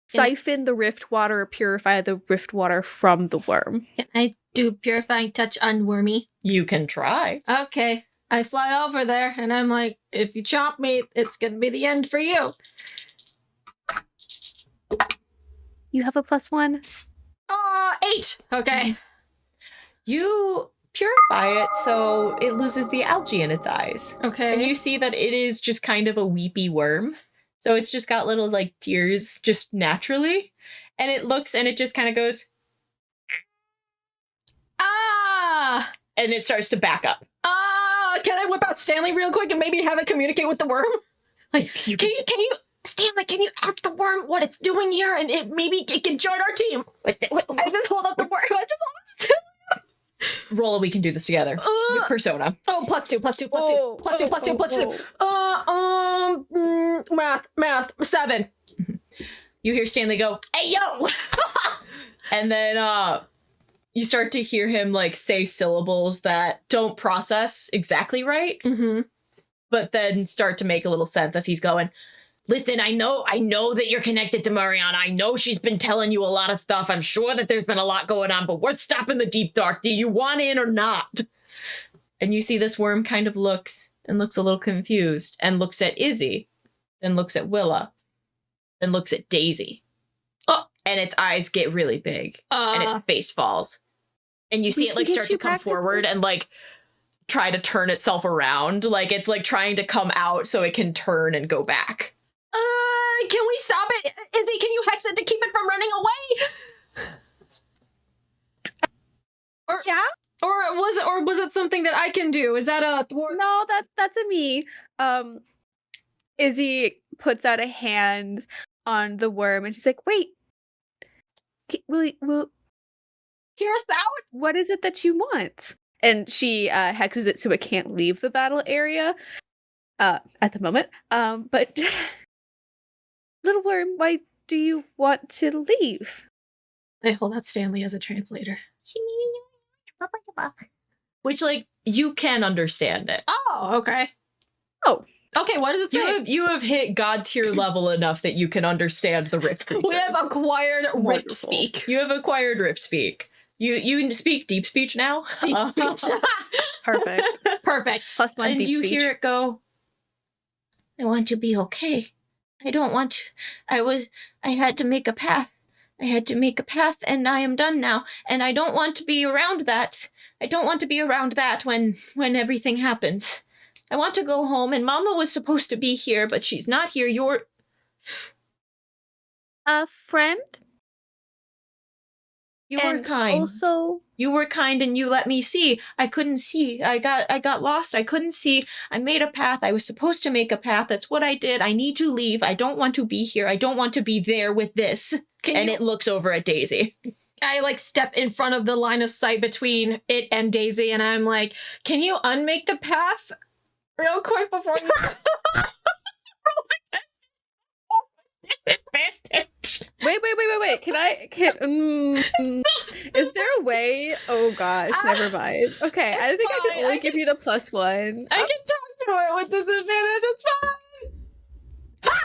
Speaker 3: siphon the rift water or purify the rift water from the worm?
Speaker 1: Can I do purifying touch on Wormy?
Speaker 2: You can try.
Speaker 1: Okay. I fly over there and I'm like, if you chomp me, it's gonna be the end for you.
Speaker 3: You have a +1?
Speaker 1: 8. Okay.
Speaker 2: You purify it so it loses the algae in its eyes.
Speaker 1: Okay.
Speaker 2: And you see that it is just kind of a weepy worm. So it's just got little like tears just naturally. And it looks and it just kind of goes,
Speaker 1: Ah!
Speaker 2: and it starts to back up.
Speaker 1: Can I whip out Stanley real quick and maybe have it communicate with the worm? Like, can you, Stanley, can you ask the worm what it's doing here and maybe it can join our team? I just hold up the worm. I just hold it still.
Speaker 2: Roll, we can do this together. With persona.
Speaker 1: Oh, +2, +2, +2, +2, +2, +2. Math, 7.
Speaker 2: You hear Stanley go, "Hey, yo!" And then you start to hear him like say syllables that don't process exactly right, but then start to make a little sense as he's going, "Listen, I know that you're connected to Mariana. I know she's been telling you a lot of stuff. I'm sure that there's been a lot going on, but we're stopping the deep dark. Do you want in or not?" And you see this worm kind of looks a little confused and looks at Izzy, then looks at Willa, then looks at Daisy. Oh, and its eyes get really big and its face falls. And you see it like start to come forward and like try to turn itself around. Like it's like trying to come out so it can turn and go back.
Speaker 1: Can we stop it? Izzy, can you hex it to keep it from running away?
Speaker 3: Yeah?
Speaker 1: Or was it something that I can do? Is that a thwart?
Speaker 3: No, that's a me. Izzy puts out a hand on the worm and she's like, "Wait. Will
Speaker 1: Hear us out?
Speaker 3: what is it that you want?" And she hexes it so it can't leave the battle area at the moment. But little worm, why do you want to leave?
Speaker 1: I hold out Stanley as a translator.
Speaker 2: Which, like, you can understand it.
Speaker 1: Oh, okay.
Speaker 3: Oh.
Speaker 1: Okay, what does it say?
Speaker 2: You have hit God tier level enough that you can understand the Rift creatures.
Speaker 1: We have acquired Rift
Speaker 3: Wonderful.
Speaker 1: Speak.
Speaker 2: You have acquired Rift Speak. You speak deep speech now?
Speaker 1: Deep speech.
Speaker 3: Perfect.
Speaker 1: Perfect.
Speaker 3: +1
Speaker 2: And
Speaker 3: deep
Speaker 2: you
Speaker 3: speech.
Speaker 2: hear it go, "I want to be okay. I don't want to. I had to make a path. I had to make a path and I am done now. And I don't want to be around that. I don't want to be around that when everything happens. I want to go home and Mama was supposed to be here, but she's not here. You're..."
Speaker 3: A friend?
Speaker 2: You were kind.
Speaker 3: Also,
Speaker 2: You were kind and you let me see. I couldn't see. I got lost. I couldn't see. I made a path. I was supposed to make a path. That's what I did. I need to leave. I don't want to be here. I don't want to be there with this. It looks over at Daisy.
Speaker 1: I like step in front of the line of sight between it and Daisy, and I'm like, "Can you unmake the path real quick before you?"
Speaker 3: wait. Is there a way? Oh gosh, never mind. Okay, I think I
Speaker 1: fine.
Speaker 3: can only give you the +1.
Speaker 1: I can talk to it with disadvantage. It's fine. Ha!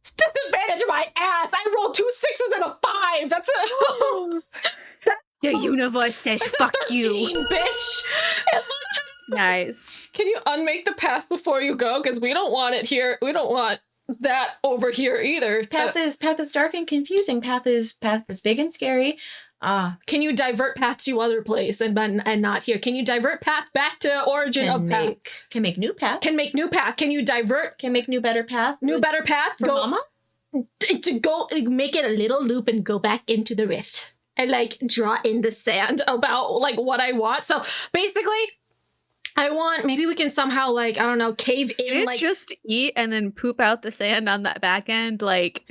Speaker 1: Disadvantage my ass. I rolled 2 6s and a 5. That's it.
Speaker 3: The universe says fuck
Speaker 1: 13,
Speaker 3: you.
Speaker 1: bitch.
Speaker 3: Nice.
Speaker 1: Can you unmake the path before you go? Because we don't want it here. We don't want that over here either.
Speaker 2: Path is dark and confusing. Path is big and scary.
Speaker 1: Can you divert path to other place and not here? Can you divert path back to origin of path?
Speaker 2: Can make new path.
Speaker 1: Can make new path. Can you divert
Speaker 2: Can make new better path.
Speaker 1: new better path?
Speaker 2: For Mama?
Speaker 1: To go make it a little loop and go back into the rift and like draw in the sand about like what I want. So basically, I want, maybe we can somehow like, I don't know, cave in,
Speaker 3: Did
Speaker 1: like
Speaker 3: just eat and then poop out the sand on that back end? Like,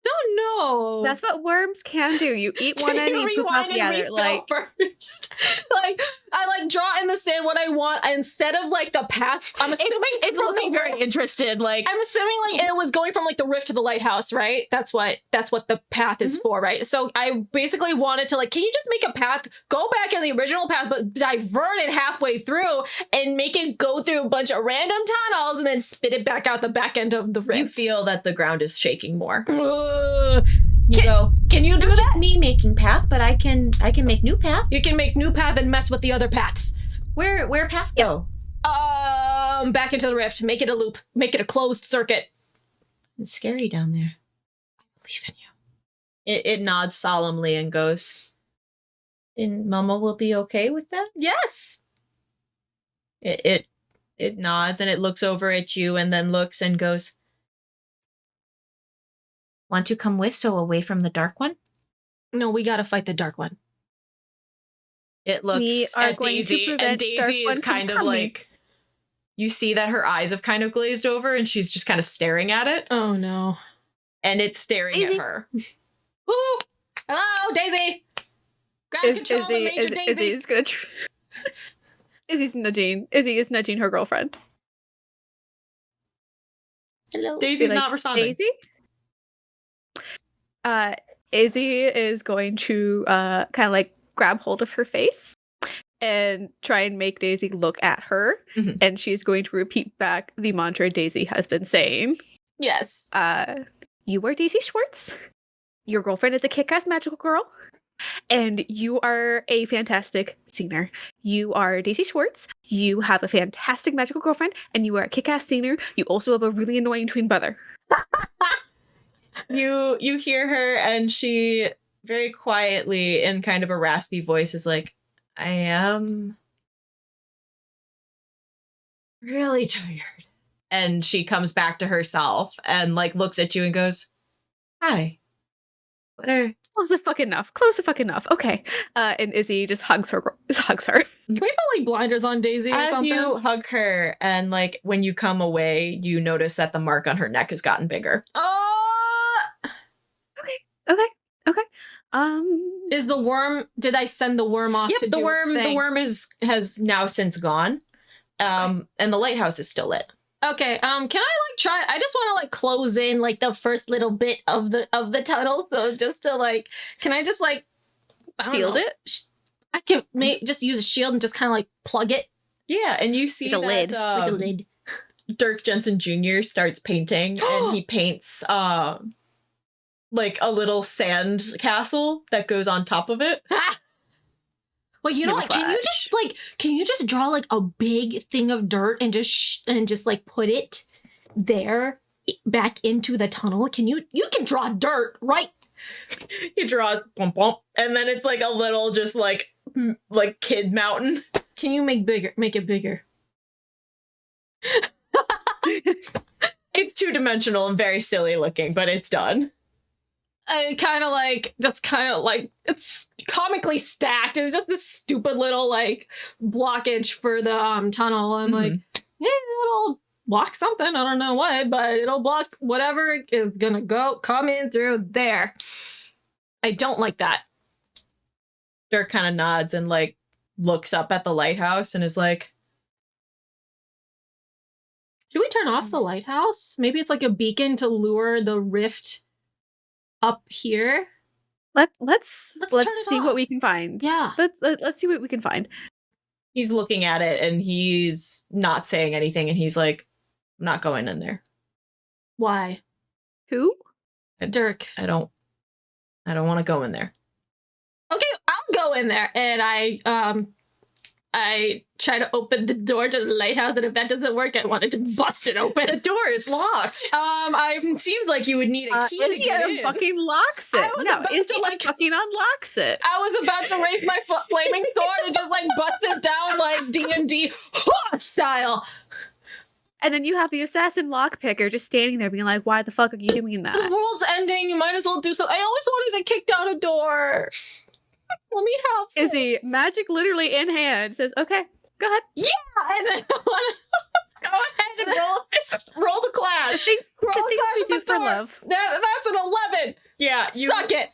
Speaker 1: don't know.
Speaker 3: that's what worms can do. You eat one
Speaker 1: Can
Speaker 3: end, you poop out the other.
Speaker 1: refill
Speaker 3: Like,
Speaker 1: first. Like I like draw in the sand what I want instead of like the path. I'm assuming
Speaker 2: It's looking very interested. Like,
Speaker 1: I'm assuming like it was going from like the rift to the lighthouse, right? That's what the path is for, right? So I basically wanted to like, can you just make a path, go back in the original path, but divert it halfway through and make it go through a bunch of random tunnels and then spit it back out the back end of the rift.
Speaker 2: you feel that the ground is shaking more.
Speaker 1: Can you do
Speaker 2: Not
Speaker 1: that?
Speaker 2: just me making path, but I can make new path.
Speaker 1: You can make new path and mess with the other paths.
Speaker 2: Where path
Speaker 1: Yes.
Speaker 2: go?
Speaker 1: Back into the rift. Make it a loop. Make it a closed circuit.
Speaker 2: It's scary down there.
Speaker 1: I believe in you.
Speaker 2: It nods solemnly and goes, "And Mama will be okay with that?"
Speaker 1: Yes.
Speaker 2: It nods and it looks over at you and then looks and goes, "Want to come with, so away from the dark one?"
Speaker 1: No, we gotta fight the dark one.
Speaker 2: It
Speaker 3: We
Speaker 2: looks
Speaker 3: are
Speaker 2: at
Speaker 3: going to
Speaker 2: Daisy, and
Speaker 3: prevent
Speaker 2: Daisy
Speaker 3: Dark
Speaker 2: is
Speaker 3: One from
Speaker 2: kind of
Speaker 3: coming.
Speaker 2: like, you see that her eyes have kind of glazed over and she's just kind of staring at it,
Speaker 1: Oh no.
Speaker 2: and it's staring
Speaker 3: Daisy.
Speaker 2: at her.
Speaker 1: Woo! Hello, Daisy. Grab control of Major Daisy.
Speaker 3: Izzy's gonna Izzy is nudging her girlfriend.
Speaker 1: Hello.
Speaker 2: Daisy's not responding.
Speaker 3: Daisy? Izzy is going to kind of like grab hold of her face and try and make Daisy look at her.
Speaker 2: Mhm.
Speaker 3: And she's going to repeat back the mantra Daisy has been saying.
Speaker 1: Yes.
Speaker 3: You are Daisy Schwartz. Your girlfriend is a kick-ass magical girl. And you are a fantastic singer. You are Daisy Schwartz. You have a fantastic magical girlfriend. And you are a kick-ass singer. You also have a really annoying twin brother.
Speaker 2: You hear her, and she very quietly, in kind of a raspy voice, is like, I am really tired. And she comes back to herself and like looks at you and goes, hi. What are...
Speaker 3: Close the fuck enough. Close the fuck enough. Okay. And Izzy just hugs her.
Speaker 1: Can we put like blinders on Daisy or
Speaker 2: As
Speaker 1: something?
Speaker 2: you hug her, and like when you come away, you notice that the mark on her neck has gotten bigger.
Speaker 3: Okay.
Speaker 1: Is the worm? Did I send the worm off?
Speaker 2: Yep,
Speaker 1: to
Speaker 2: the
Speaker 1: do
Speaker 2: worm.
Speaker 1: its
Speaker 2: The
Speaker 1: thing?
Speaker 2: worm has now since gone, and the lighthouse is still lit.
Speaker 1: Okay. Can I like try? I just want to like close in like the first little bit of the tunnel. So just to like, can I just like I don't
Speaker 3: Shield
Speaker 1: know.
Speaker 3: it?
Speaker 1: I can just use a shield and just kind of like plug it
Speaker 2: Yeah, and you see
Speaker 3: Like a lid.
Speaker 1: like a lid.
Speaker 2: Dirk Jensen Jr. starts painting, and he paints like a little sand castle that goes on top of it.
Speaker 1: Well, you know what? Can you just draw like a big thing of dirt and just like put it there back into the tunnel? Can you can draw dirt, right?
Speaker 2: He draws bump bump, and then it's like a little just like kid mountain.
Speaker 1: Can you make it bigger?
Speaker 2: It's 2-dimensional and very silly looking, but it's done.
Speaker 1: I kind of like it's comically stacked. It's just this stupid little like blockage for the tunnel. I'm like, yeah, it'll block something. I don't know what, but it'll block whatever is gonna come in through there. I don't like that.
Speaker 2: Dirk kind of nods and like looks up at the lighthouse and is like,
Speaker 1: Should we turn off the lighthouse? Maybe it's like a beacon to lure the rift up here.
Speaker 3: Let's
Speaker 1: turn it
Speaker 3: see
Speaker 1: off.
Speaker 3: what we can find.
Speaker 1: Yeah.
Speaker 3: Let's see what we can find.
Speaker 2: he's looking at it and he's not saying anything, and he's like, I'm not going in there.
Speaker 1: Why?
Speaker 3: Who?
Speaker 1: Dirk.
Speaker 2: I don't want to go in there.
Speaker 1: Okay, I'll go in there. And I try to open the door to the lighthouse, and if that doesn't work, I want to just bust it
Speaker 2: The
Speaker 1: open.
Speaker 2: door is locked. It seems like you would need a key to
Speaker 3: Izzy
Speaker 2: get in.
Speaker 3: fucking locks it.
Speaker 1: I was
Speaker 3: No,
Speaker 1: about
Speaker 3: Izzy
Speaker 1: to, like-
Speaker 3: fucking unlocks it.
Speaker 1: I was about to raise my flaming sword and just like bust it down like D&D style.
Speaker 3: And then you have the assassin lockpicker just standing there being like, why the fuck are you doing
Speaker 1: The
Speaker 3: that?
Speaker 1: world's ending. You might as well do something. I always wanted to kick down a door. Let me help.
Speaker 3: Izzy,
Speaker 1: please.
Speaker 3: magic literally in hand, says, okay, go ahead.
Speaker 1: And then I want to
Speaker 2: Go ahead and roll the clash.
Speaker 1: roll
Speaker 3: Good things we
Speaker 1: across
Speaker 3: do
Speaker 1: the
Speaker 3: for
Speaker 1: door.
Speaker 3: love.
Speaker 1: That's an 11.
Speaker 2: Yeah,
Speaker 1: Suck it.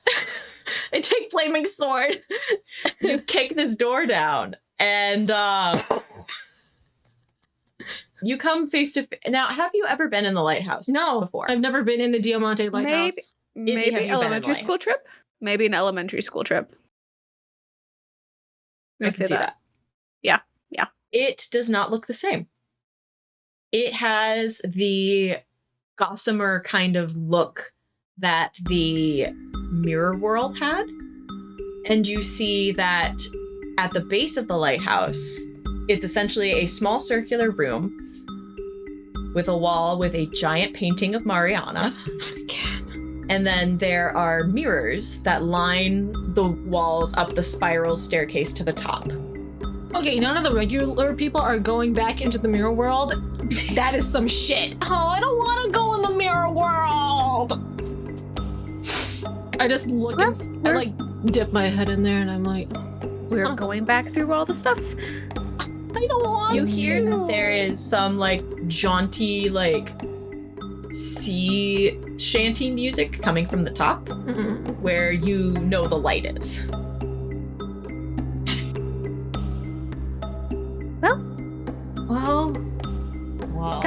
Speaker 1: I take flaming sword.
Speaker 2: you kick this door down, and you come face to face. Now, have you ever been in the lighthouse?
Speaker 1: No,
Speaker 2: before.
Speaker 1: I've never been in the Diamante Lighthouse.
Speaker 2: Izzy, have you
Speaker 3: Maybe
Speaker 2: been
Speaker 3: elementary
Speaker 2: in
Speaker 3: school
Speaker 2: Lions?
Speaker 3: trip? Maybe an elementary school trip.
Speaker 2: I can see that.
Speaker 3: Yeah.
Speaker 2: It does not look the same. It has the gossamer kind of look that the mirror world had. And you see that at the base of the lighthouse, it's essentially a small circular room with a wall with a giant painting of Mariana.
Speaker 1: Not again.
Speaker 2: And then there are mirrors that line the walls up the spiral staircase to the top.
Speaker 1: Okay, none of the regular people are going back into the mirror world. That is some shit. Oh, I don't want to go in the mirror world. I just look and I like dip my head in there, and I'm like,
Speaker 3: We're going back through all the stuff.
Speaker 1: I don't want
Speaker 2: You
Speaker 1: to.
Speaker 2: hear that there is some like jaunty like sea shanty music coming from the top
Speaker 1: Mm-mm.
Speaker 2: where you know the light is.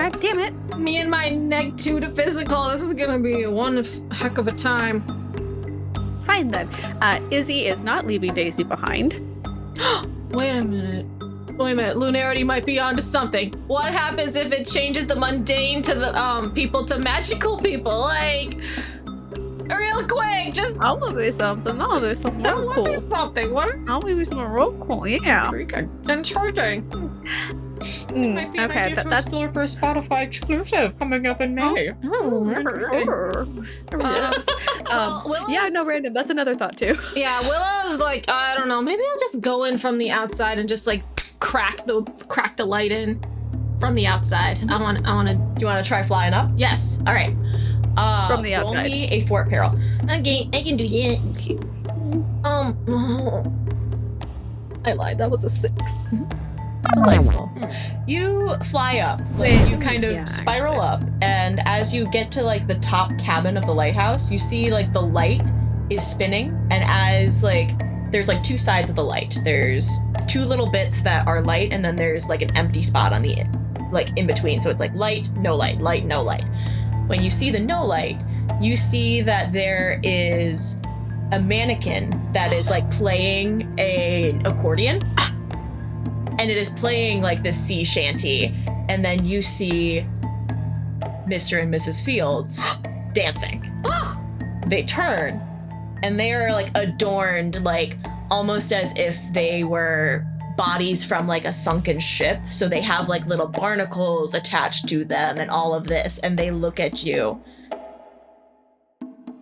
Speaker 3: God damn it.
Speaker 1: Me and my neg 2 to physical. This is gonna be one heck of a time.
Speaker 3: Fine then. Izzy is not leaving Daisy behind.
Speaker 1: Wait a minute. Lunarity might be onto something. What happens if it changes the mundane to the people to magical people? Like, real quick, just
Speaker 3: I'll do something. Real
Speaker 1: that
Speaker 3: cool.
Speaker 1: would be something. What?
Speaker 3: I'll do something real cool. Yeah.
Speaker 1: Intriguing. Might be an
Speaker 3: Okay,
Speaker 1: idea to
Speaker 3: that's.
Speaker 1: explore for a Spotify exclusive coming up in May.
Speaker 3: Yes. Yeah, no, random. That's another thought too.
Speaker 1: Yeah, Willa's like, I don't know. Maybe I'll just go in from the outside and just like crack the light in from the outside. I want to.
Speaker 2: Do you want to try flying up?
Speaker 1: Yes.
Speaker 2: All right.
Speaker 3: From the
Speaker 2: Roll
Speaker 3: outside.
Speaker 2: me a thwart peril.
Speaker 1: Okay, I can do that. I lied. That was a 6.
Speaker 2: Delightful. You fly up, like you kind of
Speaker 3: Yeah,
Speaker 2: spiral up, and as you get to like the top cabin of the lighthouse, you see like the light is spinning, and as like there's like 2 sides of the light. There's 2 little bits that are light, and then there's like an empty spot on the like in between. So it's like light, no light, light, no light. When you see the no light, you see that there is a mannequin that is like playing an accordion. And it is playing like this sea shanty. And then you see Mr. and Mrs. Fields dancing. They turn and they are like adorned like almost as if they were bodies from like a sunken ship. So they have like little barnacles attached to them and all of this. And they look at you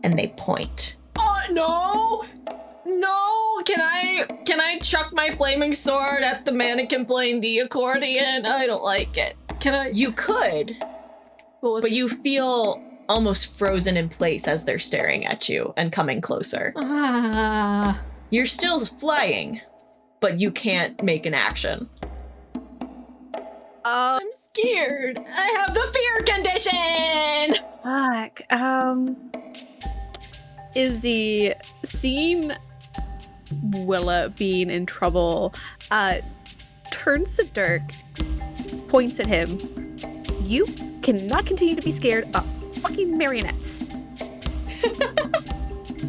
Speaker 2: and they point.
Speaker 1: Oh no! No! Can I chuck my flaming sword at the mannequin playing the accordion? I don't like it. Can I?
Speaker 2: You could, but you feel almost frozen in place as they're staring at you and coming closer.
Speaker 1: Ah.
Speaker 2: You're still flying, but you can't make an action.
Speaker 1: I'm scared. I have the fear condition.
Speaker 3: Fuck. Izzy, seeing Willa being in trouble, turns to Dirk, points at him. You cannot continue to be scared of fucking marionettes.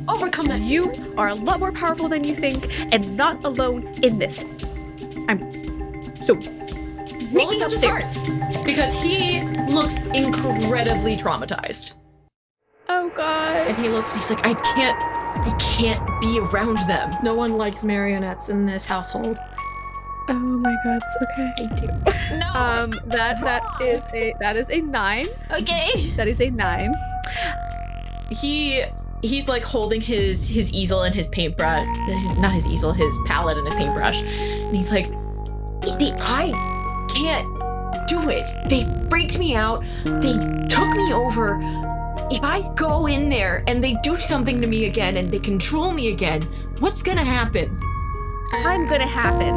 Speaker 1: Overcome that.
Speaker 3: You are a lot more powerful than you think, and not alone in this. Meet me
Speaker 2: Roll
Speaker 3: upstairs.
Speaker 2: because he looks incredibly traumatized.
Speaker 3: Oh god.
Speaker 2: And he looks and he's like, I can't be around them.
Speaker 1: No one likes marionettes in this household.
Speaker 3: Oh my god. Okay.
Speaker 2: I do.
Speaker 1: No.
Speaker 3: That is a 9.
Speaker 1: Okay.
Speaker 3: That is a 9.
Speaker 2: He's like holding his easel and his paintbrush, not his easel, his palette and his paintbrush, and he's like, Izzy, I can't do it. They freaked me out. They took me over. If I go in there and they do something to me again and they control me again, what's gonna happen?
Speaker 3: I'm gonna happen,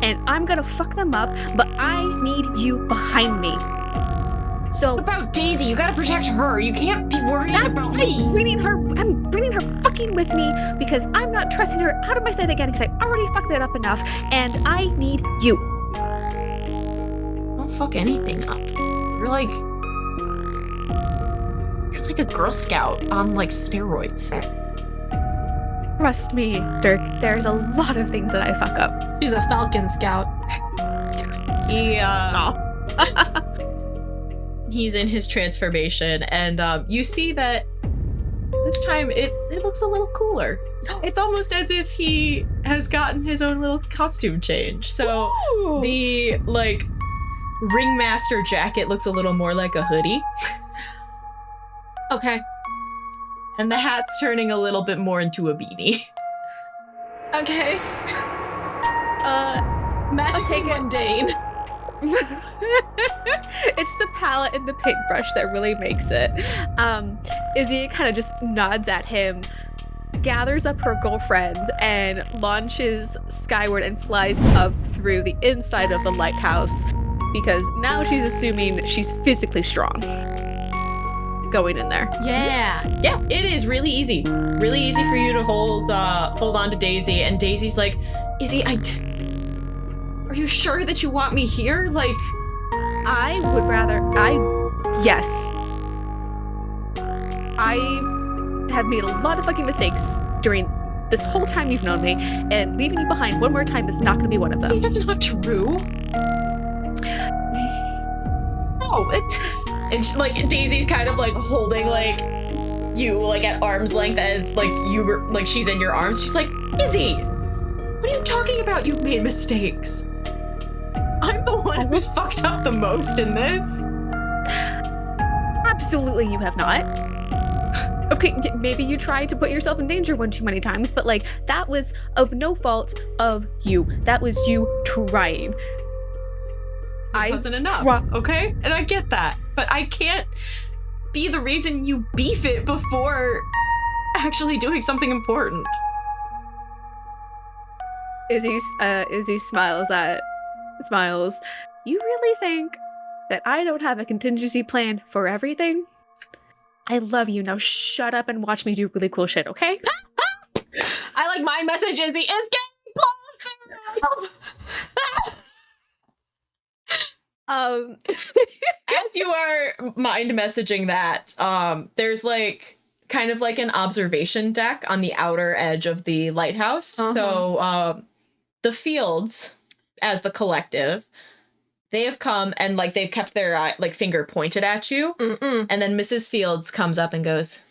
Speaker 3: and I'm gonna fuck them up, but I need you behind me. So
Speaker 2: What about Daisy? You gotta protect her. You can't be worried about me.
Speaker 3: I'm bringing her fucking with me because I'm not trusting her out of my sight again because I already fucked it up enough, and I need you.
Speaker 2: Don't fuck anything up. You're like a Girl Scout on like steroids.
Speaker 3: Trust me, Dirk, there's a lot of things that I fuck up.
Speaker 1: She's a Falcon Scout.
Speaker 2: He's in his transformation, and you see that this time it looks a little cooler. It's almost as if he has gotten his own little costume change. So the like ringmaster jacket looks a little more like a hoodie,
Speaker 1: Okay.
Speaker 2: and the hat's turning a little bit more into a beanie.
Speaker 1: Okay.
Speaker 3: I'll
Speaker 1: Magically
Speaker 3: take it.
Speaker 1: mundane.
Speaker 3: It's the palette and the paintbrush that really makes it. Izzy kind of just nods at him, gathers up her girlfriends, and launches skyward and flies up through the inside of the lighthouse because now she's assuming she's physically strong going in there.
Speaker 1: Yeah.
Speaker 2: Yeah, it is really easy for you to hold on to Daisy, and Daisy's like, Izzy, are you sure that you want me here? Like,
Speaker 3: Yes. I have made a lot of fucking mistakes during this whole time you've known me, and leaving you behind one more time is not going to be one of them.
Speaker 2: See, that's not true. No, and she, like Daisy's kind of like holding like you like at arm's length as like you were like she's in your arms. She's like, Izzy, what are you talking about? You've made mistakes. I'm the one who's fucked up the most in this.
Speaker 3: Absolutely, you have not. Okay, maybe you tried to put yourself in danger one too many times, but like that was of no fault of you. That was you trying.
Speaker 2: It wasn't enough, okay? And I get that, but I can't be the reason you beef it before actually doing something important.
Speaker 3: Izzy smiles. You really think that I don't have a contingency plan for everything? I love you. Now shut up and watch me do really cool shit, okay?
Speaker 1: I like my message, Izzy. It's getting closer.
Speaker 2: As you are mind messaging that, there's like kind of like an observation deck on the outer edge of the lighthouse.
Speaker 1: Uh-huh.
Speaker 2: So the Fields, as the collective, they have come and like they've kept their like finger pointed at you.
Speaker 1: Mm-mm.
Speaker 2: And then Mrs. Fields comes up and goes,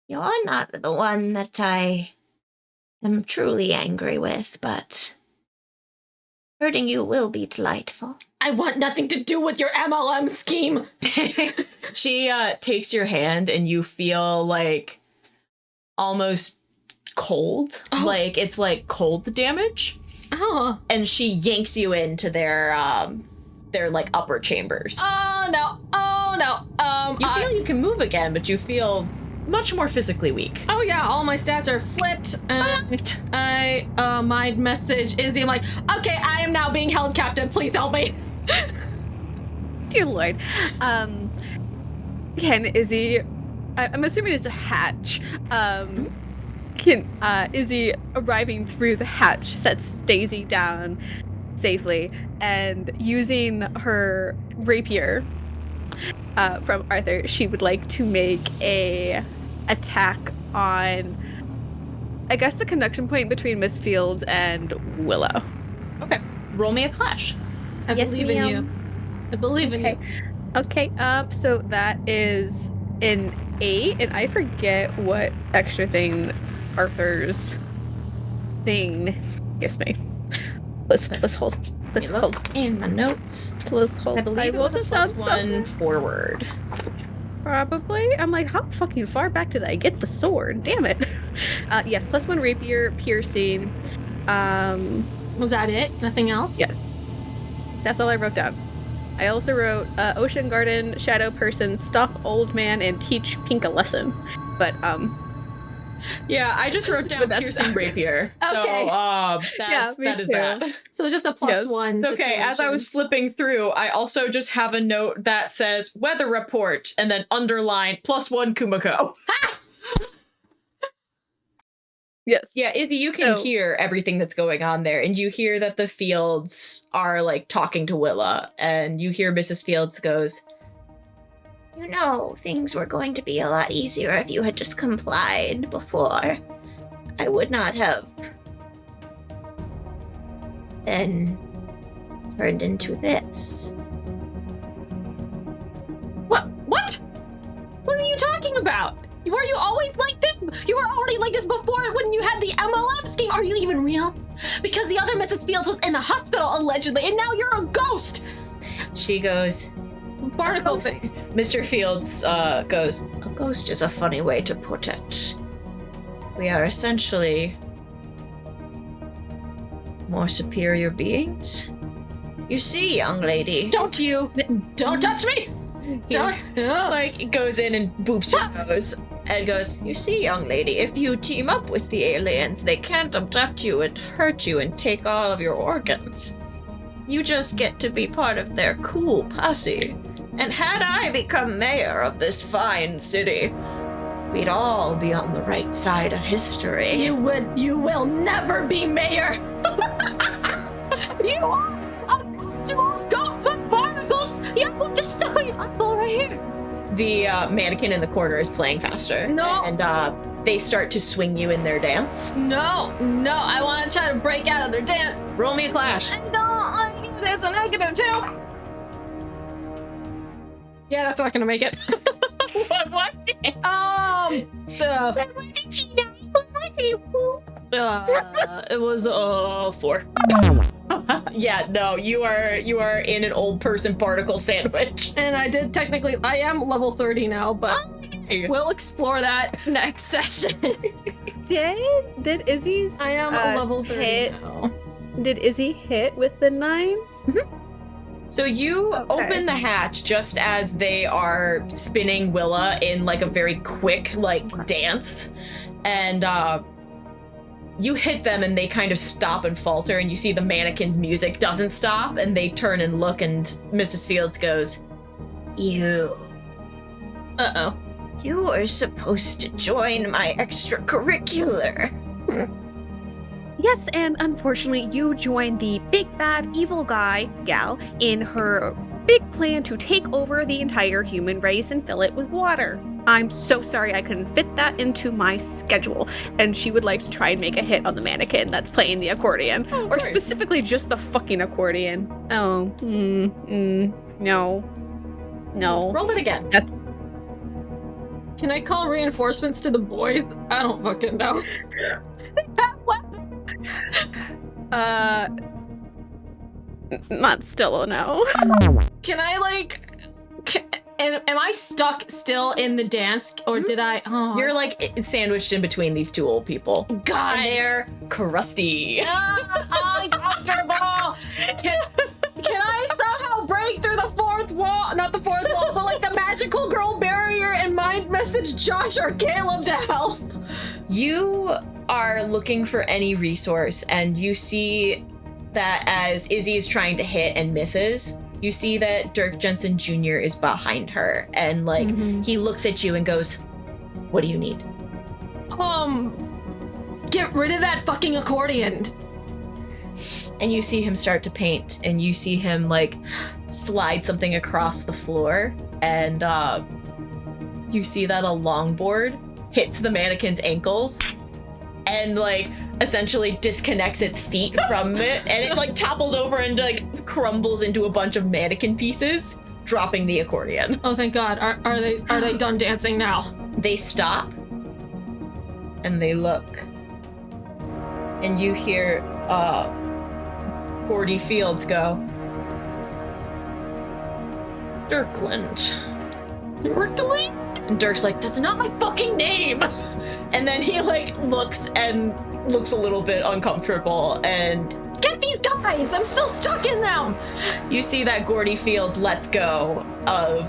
Speaker 4: You're not the one that I am truly angry with, but hurting you will be delightful.
Speaker 1: I want nothing to do with your MLM scheme.
Speaker 2: she takes your hand and you feel like almost cold.
Speaker 1: Oh.
Speaker 2: Like it's like cold damage.
Speaker 1: Oh.
Speaker 2: And she yanks you into their like upper chambers.
Speaker 1: Oh no. Oh no.
Speaker 2: You feel you can move again, but you feel much more physically weak.
Speaker 1: Oh yeah, all my stats are flipped. I mind message Izzy. I'm like, okay, I am now being held captive. Please help me.
Speaker 3: Dear Lord. Can Izzy, I'm assuming it's a hatch. Can Izzy, arriving through the hatch, sets Daisy down safely and using her rapier from Arthur, she would like to make a attack on, I guess, the connection point between Miss Fields and Willow.
Speaker 2: Okay, roll me a clash.
Speaker 1: I believe in you. I believe in you.
Speaker 3: Okay, so that is an 8, and I forget what extra thing Arthur's thing gives me. Let's hold. Let's hold.
Speaker 2: In my notes.
Speaker 3: Let's hold.
Speaker 2: I believe it was a +1 forward.
Speaker 3: Probably. I'm like, how fucking far back did I get the sword? Damn it. Yes, +1 rapier, piercing.
Speaker 1: Was that it? Nothing else?
Speaker 3: Yes. That's all I wrote down. I also wrote Ocean Garden, Shadow Person, Stalk Old Man, and Teach Pink a Lesson. But,
Speaker 2: yeah, I just wrote down piercing rapier.
Speaker 1: Okay.
Speaker 2: So, that is that.
Speaker 1: So it's just a +1.
Speaker 2: It's okay. As I was flipping through, I also just have a note that says weather report and then underline +1 Kumiko.
Speaker 3: yes.
Speaker 2: Yeah, Izzy, you can hear everything that's going on there, and you hear that the Fields are like talking to Willa, and you hear Mrs. Fields goes,
Speaker 4: You know, things were going to be a lot easier if you had just complied before. I would not have been turned into this.
Speaker 1: What? What are you talking about? Were you always like this? You were already like this before when you had the MLM scheme. Are you even real? Because the other Mrs. Fields was in the hospital allegedly, and now you're a ghost.
Speaker 2: she goes,
Speaker 1: Barnacle.
Speaker 2: Mr. Fields goes,
Speaker 4: A ghost is a funny way to put it.
Speaker 2: we are essentially more superior beings. You see, young lady.
Speaker 1: Don't touch me. Don't.
Speaker 2: Like, goes in and boops your nose and goes, you see, young lady, if you team up with the aliens, they can't abduct you and hurt you and take all of your organs. You just get to be part of their cool posse. And had I become mayor of this fine city, we'd all be on the right side of history.
Speaker 1: You will never be mayor. You are a ghost with barnacles here.
Speaker 2: The mannequin in the corner is playing faster.
Speaker 1: No.
Speaker 2: And they start to swing you in their dance.
Speaker 1: No, I want to try to break out of their dance.
Speaker 2: Roll me a clash.
Speaker 1: I don't like it. It's a negative 2. Yeah, that's not gonna make it.
Speaker 2: What?
Speaker 1: It was 4.
Speaker 2: Yeah, no, you are in an old person particle sandwich.
Speaker 1: And I am level 30 now, but we'll explore that next session.
Speaker 3: Did Izzy's
Speaker 1: I am a level 30
Speaker 3: hit?
Speaker 1: now.
Speaker 3: Did Izzy hit with the 9?
Speaker 2: So you open the hatch just as they are spinning Willa in like a very quick dance, and you hit them and they kind of stop and falter, and you see the mannequin's music doesn't stop, and they turn and look, and Mrs. Fields goes,
Speaker 4: You.
Speaker 1: Uh-oh.
Speaker 4: You were supposed to join my extracurricular.
Speaker 3: Yes, and unfortunately, you joined the big bad evil gal in her big plan to take over the entire human race and fill it with water. I'm so sorry I couldn't fit that into my schedule. And she would like to try and make a hit on the mannequin that's playing the accordion.
Speaker 2: Oh,
Speaker 3: or specifically just the fucking accordion. Oh, no.
Speaker 2: roll it again.
Speaker 3: That's...
Speaker 1: Can I call reinforcements to the boys? I don't fucking know.
Speaker 3: Not still a no.
Speaker 1: Can I am I stuck still in the dance, or did I? Oh,
Speaker 2: You're sandwiched in between these two old people.
Speaker 1: God.
Speaker 2: And they're crusty.
Speaker 1: Uncomfortable. Can I somehow break through the fourth wall? Not the fourth wall, but the magical girl barrier and mind message Josh or Caleb to help?
Speaker 2: You are looking for any resource, and you see that as Izzy is trying to hit and misses, you see that Dirk Jensen Jr. is behind her, and he looks at you and goes, "What do you need?"
Speaker 1: Get rid of that fucking accordion.
Speaker 2: And you see him start to paint, and you see him slide something across the floor, and you see that a longboard hits the mannequin's ankles and essentially disconnects its feet from it, and it topples over and crumbles into a bunch of mannequin pieces, dropping the accordion.
Speaker 1: Oh, thank God. Are they done dancing now?
Speaker 2: They stop and they look, and you hear Gordy Fields go, "Dirkland."
Speaker 1: Dirkland?
Speaker 2: And Dirk's like, "That's not my fucking name." And then he looks a little bit uncomfortable, and
Speaker 1: Get these guys! I'm still stuck in them!
Speaker 2: you see that Gordy Fields lets go of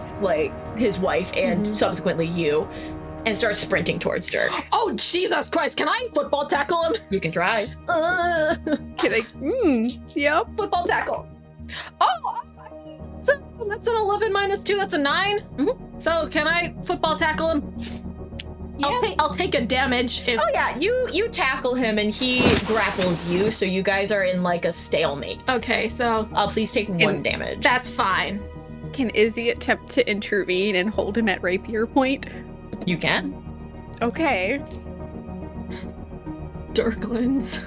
Speaker 2: his wife and subsequently you, and starts sprinting towards Dirk.
Speaker 1: Oh, Jesus Christ, can I football tackle him?
Speaker 2: You can try.
Speaker 3: Can I? Yep.
Speaker 1: Football tackle. Oh, so that's an 11 minus 2, that's a 9.
Speaker 2: Mhm.
Speaker 1: So can I football tackle him?
Speaker 2: Yeah.
Speaker 1: I'll take a damage if...
Speaker 2: Oh yeah, you tackle him and he grapples you, so you guys are in a stalemate.
Speaker 1: Okay, so
Speaker 2: Please take 1 damage.
Speaker 1: that's fine.
Speaker 3: Can Izzy attempt to intervene and hold him at rapier point?
Speaker 2: You can.
Speaker 3: Okay.
Speaker 1: Dirklands.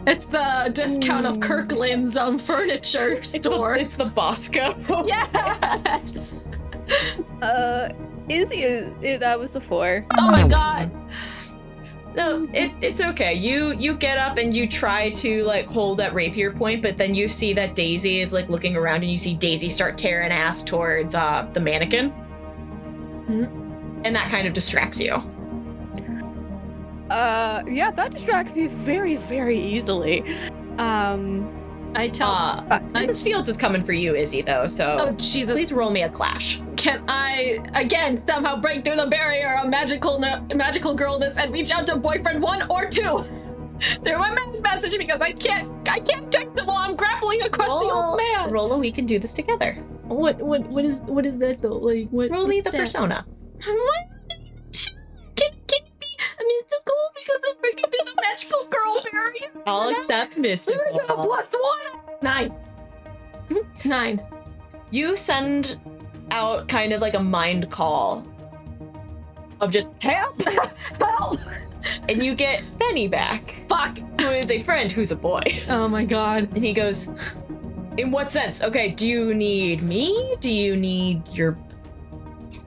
Speaker 1: It's the discount of Kirkland's furniture store.
Speaker 2: It's the Bosco.
Speaker 1: Yes!
Speaker 3: Izzy that was a 4.
Speaker 1: Oh my God.
Speaker 2: No, it's okay. You get up and you try to hold that rapier point, but then you see that Daisy is looking around, and you see Daisy start tearing ass towards the mannequin. And that kind of distracts you.
Speaker 3: Yeah, that distracts me very, very easily.
Speaker 1: I tell...
Speaker 2: Mrs. Fields is coming for you, Izzy, though, so
Speaker 1: Oh, Jesus.
Speaker 2: please roll me a clash.
Speaker 1: Can I, again, somehow break through the barrier of magical girlness and reach out to boyfriend 1 or 2 through my message, because I can't text them while I'm grappling across the old man.
Speaker 2: Roll a we can do this together.
Speaker 1: What is that though?
Speaker 2: Roll me the persona.
Speaker 1: Can it be a mystical because I'm breaking through the magical girl barrier?
Speaker 2: I'll accept mystical.
Speaker 1: +1. 9. 9.
Speaker 2: You send out kind of like a mind call of just help, help, and you get Benny back.
Speaker 1: Fuck.
Speaker 2: Who is a friend who's a boy.
Speaker 1: Oh my god.
Speaker 2: And he goes, in what sense? Okay, do you need me? Do you need your...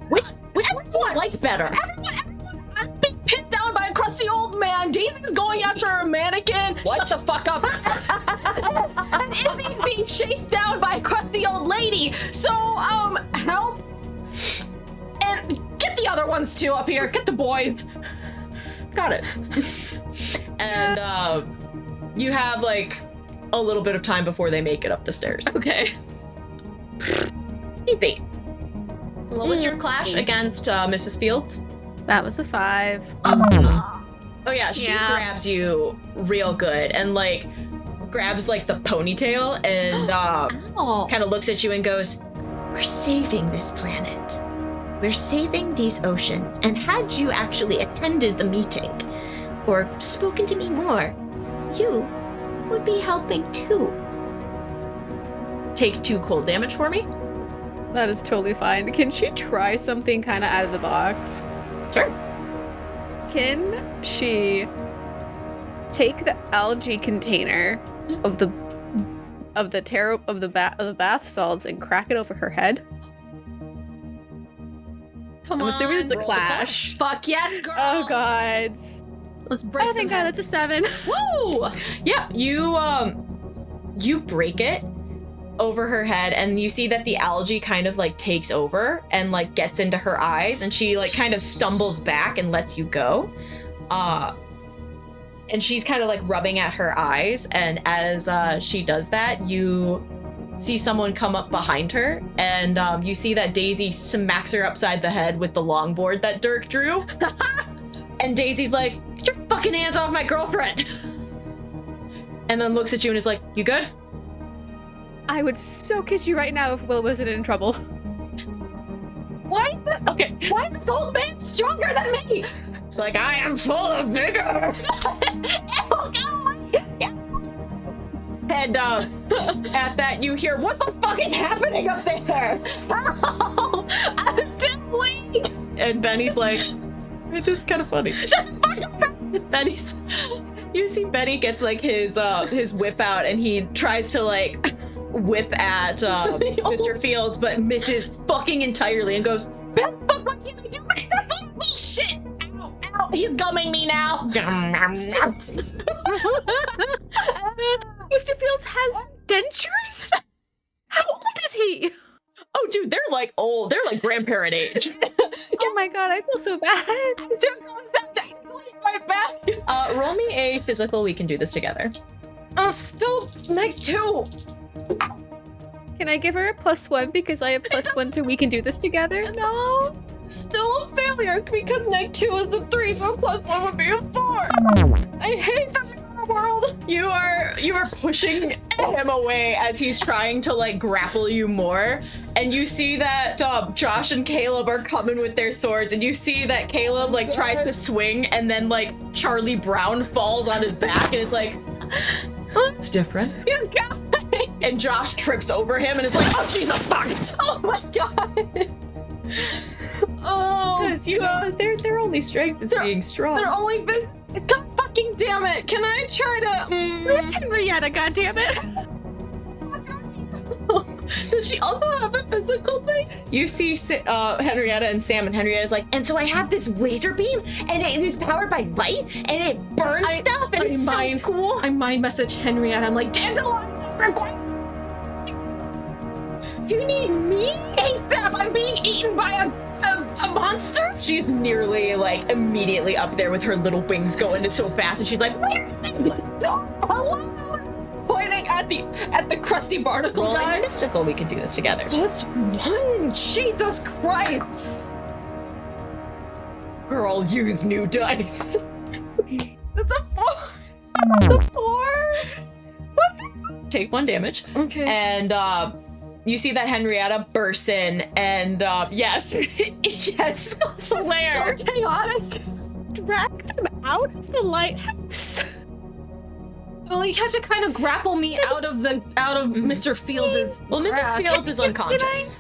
Speaker 2: Which one do you like better?
Speaker 1: Everyone, I'm being pinned down by a crusty old man. Daisy's going after a mannequin.
Speaker 2: What?
Speaker 1: Shut the fuck up. And Izzy's being chased down by a crusty old lady. So, help. And get the other ones too up here. Get the boys.
Speaker 2: Got it. And you have like a little bit of time before they make it up the stairs.
Speaker 1: Okay.
Speaker 2: Easy. What was your clash against Mrs. Fields?
Speaker 3: That was a 5.
Speaker 2: Oh yeah, she
Speaker 3: Yeah.
Speaker 2: grabs you real good and like grabs like the ponytail and
Speaker 1: Oh.
Speaker 2: kind of looks at you and goes,
Speaker 4: We're saving this planet. We're saving these oceans. And had you actually attended the meeting or spoken to me more, you would be helping too.
Speaker 2: take 2 cold damage for me.
Speaker 3: That is totally fine. Can she try something kind of out of the box?
Speaker 2: Sure.
Speaker 3: Can she take the algae container of the bath salts and crack it over her head?
Speaker 1: Come
Speaker 3: I'm
Speaker 1: on.
Speaker 3: assuming it's a
Speaker 2: roll the
Speaker 3: clash.
Speaker 1: Fuck yes, girl.
Speaker 3: Oh god.
Speaker 1: Let's break
Speaker 3: Oh thank god, that's a 7.
Speaker 1: Woo!
Speaker 2: Yeah, you break it over her head and you see that the algae kind of like takes over and like gets into her eyes and she like kind of stumbles back and lets you go. And she's kind of like rubbing at her eyes, and as she does that, you see someone come up behind her and you see that Daisy smacks her upside the head with the longboard that Dirk drew. And Daisy's like, "Get your fucking hands off my girlfriend." And then looks at you and is like, "You good?"
Speaker 3: I would so kiss you right now if Will wasn't in trouble.
Speaker 1: Why is this old man stronger than me?
Speaker 2: It's like, "I am full of vigor." And at that you hear, "What the fuck is happening up there?"
Speaker 1: I'm too weak.
Speaker 2: And Benny's like, "This is kind of funny."
Speaker 1: Shut the fuck up.
Speaker 2: Benny's you see Benny gets like his whip out and he tries to like whip at Mr. Fields but misses fucking entirely and goes,
Speaker 1: Fuck, what can I do? That's bullshit. Ow, ow. He's gumming me now.
Speaker 3: Mr. Fields has dentures? How old is he?
Speaker 2: "Oh dude, they're like old. They're like grandparent age."
Speaker 3: Oh my god, I feel so bad.
Speaker 1: My back.
Speaker 2: Roll me a physical. We can do this together.
Speaker 1: Still like 2.
Speaker 3: Can I give her a +1 because I have +1 to we can do this together? No.
Speaker 1: Still a failure because Nick 2 is a 3, so +1 would be a 4. I hate the world.
Speaker 2: You are pushing him away as he's trying to like grapple you more, and you see that Josh and Caleb are coming with their swords, and you see that Caleb like tries to swing, and then like Charlie Brown falls on his back and is like, "Oh, it's different."
Speaker 1: You got me.
Speaker 2: And Josh trips over him and is like, "Oh Jesus fuck!"
Speaker 1: Oh my god. Oh,
Speaker 2: Because you know their only strength is being strong.
Speaker 1: they're only been. God fucking damn it! Can I try to?
Speaker 3: Where's Henrietta, goddammit?
Speaker 1: Does she also have a physical thing?
Speaker 2: You see Henrietta and Sam, and Henrietta's like, "And so I have this laser beam, and it is powered by light, and it burns stuff, and it's so cool."
Speaker 1: I mind message Henrietta. I'm like, Dandelion,
Speaker 2: "You need me?"
Speaker 1: ASAP! I'm being eaten by a monster.
Speaker 2: She's nearly like immediately up there with her little wings going so fast, and she's like, "Where is it?"
Speaker 1: Pointing at the crusty barnacle
Speaker 2: Rolling
Speaker 1: guy.
Speaker 2: mystical, we can do this together.
Speaker 1: +1. Jesus Christ!
Speaker 2: Girl, use new dice.
Speaker 1: That's a 4. It's a 4.
Speaker 2: Take 1 damage.
Speaker 1: Okay.
Speaker 2: And you see that Henrietta bursts in, and yes, yes, Slayer.
Speaker 1: So chaotic.
Speaker 3: Drag them out of the lighthouse.
Speaker 1: Well, you had to kind of grapple me out of Mr. Fields'
Speaker 2: Well, Mr.
Speaker 1: grasp.
Speaker 2: Fields is unconscious.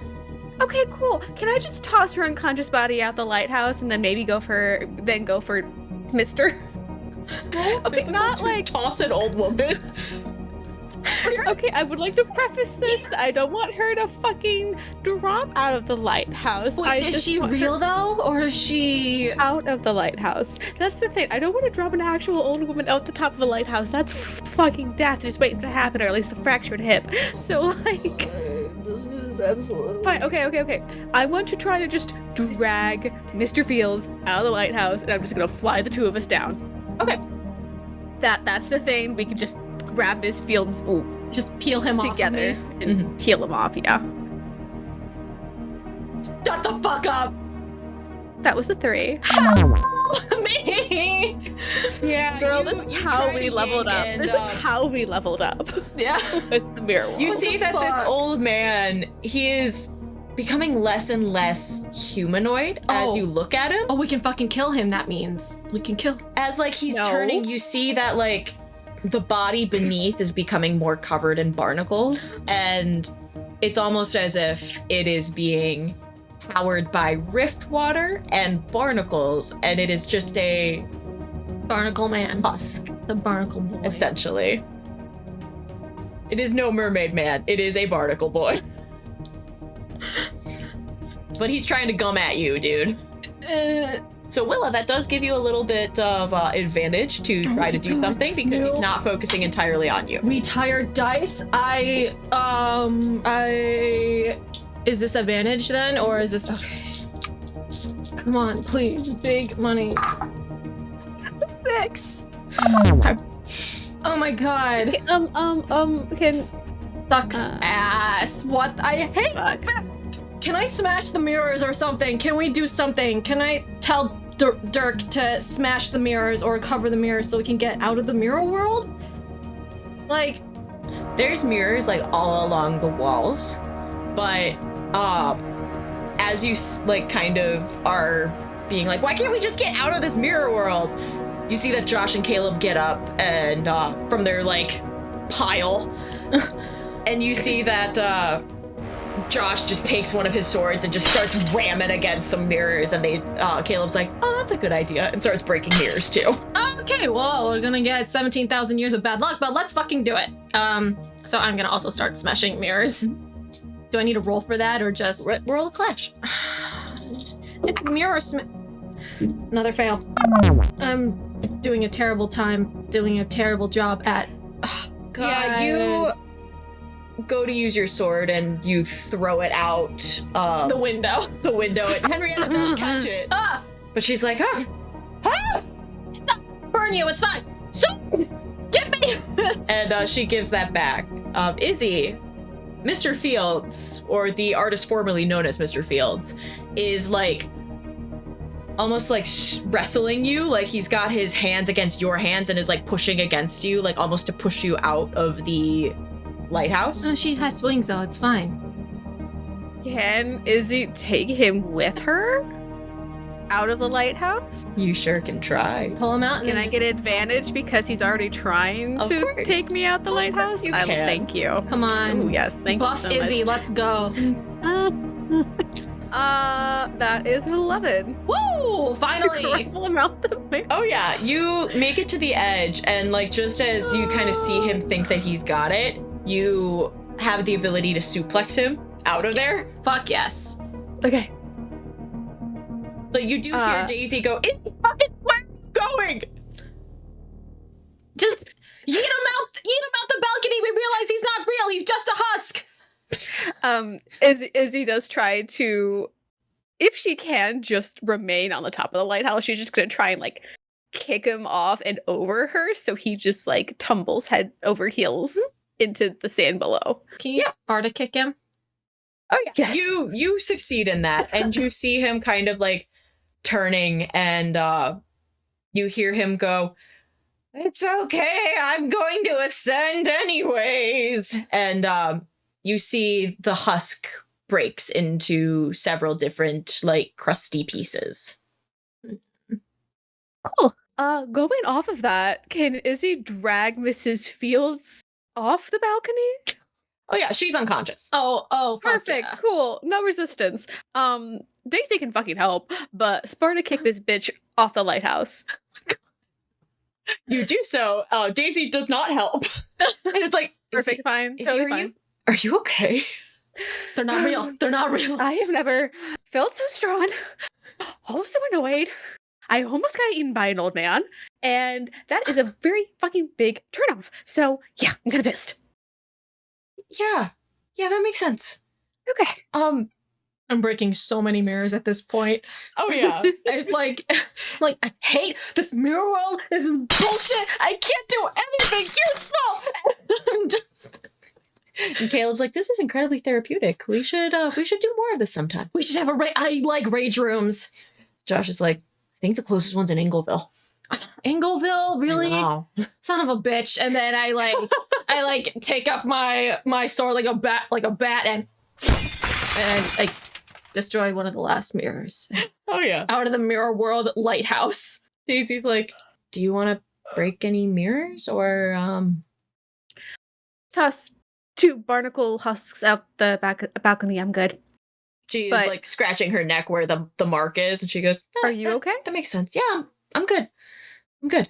Speaker 3: Okay, cool. Can I just toss her unconscious body out the lighthouse and then maybe go for Mr. Okay, not like
Speaker 2: toss an old woman.
Speaker 3: Okay, I would like to preface this. I don't want her to fucking drop out of the lighthouse.
Speaker 1: Wait, is she real though, or is she
Speaker 3: out of the lighthouse? That's the thing. I don't want to drop an actual old woman out the top of the lighthouse. That's fucking death just waiting to happen, or at least a fractured hip. So like,
Speaker 1: this is absolutely
Speaker 3: fine. Okay. I want to try to just drag Mr. Fields out of the lighthouse, and I'm just gonna fly the two of us down.
Speaker 2: Okay.
Speaker 3: That's the thing. We can just grab Miss Fields.
Speaker 1: Just peel him
Speaker 3: together
Speaker 1: off of me.
Speaker 3: and peel him off. Yeah.
Speaker 1: Shut the fuck up.
Speaker 3: That was a 3.
Speaker 1: Me.
Speaker 2: Yeah,
Speaker 3: Girl, this is how we leveled up.
Speaker 2: And,
Speaker 3: this is how we leveled up.
Speaker 1: Yeah.
Speaker 3: With the mirror wall.
Speaker 2: You see that
Speaker 1: fuck?
Speaker 2: this old man, he is becoming less and less humanoid as you look at him.
Speaker 1: Oh, we can fucking kill him. That means we can kill.
Speaker 2: As like he's
Speaker 3: No.
Speaker 2: turning, you see that like the body beneath is becoming more covered in barnacles, and it's almost as if it is being powered by rift water and barnacles, and it is just a
Speaker 1: Barnacle man.
Speaker 2: husk,
Speaker 1: The barnacle boy.
Speaker 2: essentially. It is no mermaid man, it is a barnacle boy. But he's trying to gum at you, dude. So Willa, that does give you a little bit of advantage to try to do something because he's not focusing entirely on you.
Speaker 1: Retired dice. Is this advantage then, or is this okay? Come on, please, big money. That's a 6. Oh my god.
Speaker 3: Can
Speaker 1: Sucks ass. What? I hate.
Speaker 3: fuck.
Speaker 1: Can I smash the mirrors or something? Can we do something? Can I tell Dirk to smash the mirrors or cover the mirrors so we can get out of the mirror world? Like,
Speaker 2: There's mirrors like all along the walls, but as you like kind of are being like, why can't we just get out of this mirror world? You see that Josh and Caleb get up and from their like pile, and you see that Josh just takes one of his swords and just starts ramming against some mirrors, and Caleb's like, oh, that's a good idea, and starts breaking mirrors too.
Speaker 1: okay, well, we're gonna get 17,000 years of bad luck, but let's fucking do it. So I'm gonna also start smashing mirrors. Do I need to roll for that, or just...
Speaker 2: Roll a clash.
Speaker 1: It's mirror Another fail. I'm doing a terrible job at... Oh, God.
Speaker 2: Yeah, you go to use your sword and you throw it out
Speaker 1: The window.
Speaker 2: the window, and Henrietta does catch it.
Speaker 1: Ah!
Speaker 2: But she's like, huh? Huh?
Speaker 1: Burn you, it's fine. So, get me!
Speaker 2: And she gives that back. Izzy, Mr. Fields, or the artist formerly known as Mr. Fields, is like almost like wrestling you. Like he's got his hands against your hands and is like pushing against you, like almost to push you out of the lighthouse.
Speaker 1: Oh, she has wings though, it's fine.
Speaker 3: Can Izzy take him with her out of the lighthouse?
Speaker 2: You sure can try.
Speaker 1: Pull him out. And
Speaker 3: Can
Speaker 1: then
Speaker 3: I get advantage because he's already trying
Speaker 2: Of
Speaker 3: to
Speaker 2: course.
Speaker 3: take me out the
Speaker 2: Of course
Speaker 3: lighthouse?
Speaker 2: you
Speaker 3: I will
Speaker 2: can.
Speaker 3: thank you.
Speaker 1: Come on.
Speaker 3: Oh yes, thank
Speaker 1: Buff
Speaker 3: you so
Speaker 1: Izzy,
Speaker 3: much.
Speaker 1: let's go.
Speaker 3: That is 11.
Speaker 1: Woo! Finally!
Speaker 3: To crumple him out the mirror.
Speaker 2: Oh yeah, you make it to the edge, and like just as you kind of see him think that he's got it, you have the ability to suplex him out of there.
Speaker 1: Fuck yes.
Speaker 3: Okay.
Speaker 2: Like you do hear Daisy go, "Is he fucking where are you going?"
Speaker 1: Just yeet him out the balcony. We realize he's not real. He's just a husk.
Speaker 3: Izzy does try to, if she can, just remain on the top of the lighthouse. She's just gonna try and like kick him off and over her, so he just like tumbles head over heels into the sand below.
Speaker 1: Can you Sparta kick him?
Speaker 2: Oh yeah.
Speaker 3: Yes.
Speaker 2: You succeed in that, and you see him kind of like turning, and you hear him go, "It's okay, I'm going to ascend anyways." And you see the husk breaks into several different like crusty pieces.
Speaker 3: Cool. Going off of that, can Izzy drag Mrs. Fields off the balcony?
Speaker 2: Oh yeah, she's unconscious.
Speaker 1: Oh, fuck
Speaker 3: Perfect.
Speaker 1: yeah.
Speaker 3: Cool. No resistance. Daisy can fucking help, but Sparta kicked this bitch off the lighthouse.
Speaker 2: You do so. Daisy does not help. And it's like,
Speaker 3: Perfect. Fine.
Speaker 2: Izzy,
Speaker 3: Totally fine.
Speaker 2: are you okay?
Speaker 1: They're not real. They're not real.
Speaker 3: I have never felt so strong, also annoyed. I almost got eaten by an old man, and that is a very fucking big turnoff. So yeah, I'm kind of pissed.
Speaker 2: Yeah, that makes sense.
Speaker 3: Okay.
Speaker 1: I'm breaking so many mirrors at this point.
Speaker 2: Oh yeah.
Speaker 1: I'm like, I hate this mirror world. This is bullshit. I can't do anything useful. I'm just.
Speaker 2: And Caleb's like, this is incredibly therapeutic. We should do more of this sometime.
Speaker 1: We should have I like rage rooms.
Speaker 2: Josh is like, I think the closest one's in Ingleville.
Speaker 1: Ingleville, really?
Speaker 2: Wow.
Speaker 1: Son of a bitch. And then I take up my sword like a bat and like destroy one of the last mirrors.
Speaker 2: Oh yeah.
Speaker 1: Out of the mirror world lighthouse.
Speaker 2: Daisy's like, do you want to break any mirrors or
Speaker 3: Toss 2 barnacle husks out the balcony. I'm good.
Speaker 2: She's
Speaker 3: But-
Speaker 2: like scratching her neck where the mark is, and she goes,
Speaker 3: Are you okay?
Speaker 2: That makes sense. Yeah, I'm good. I'm good.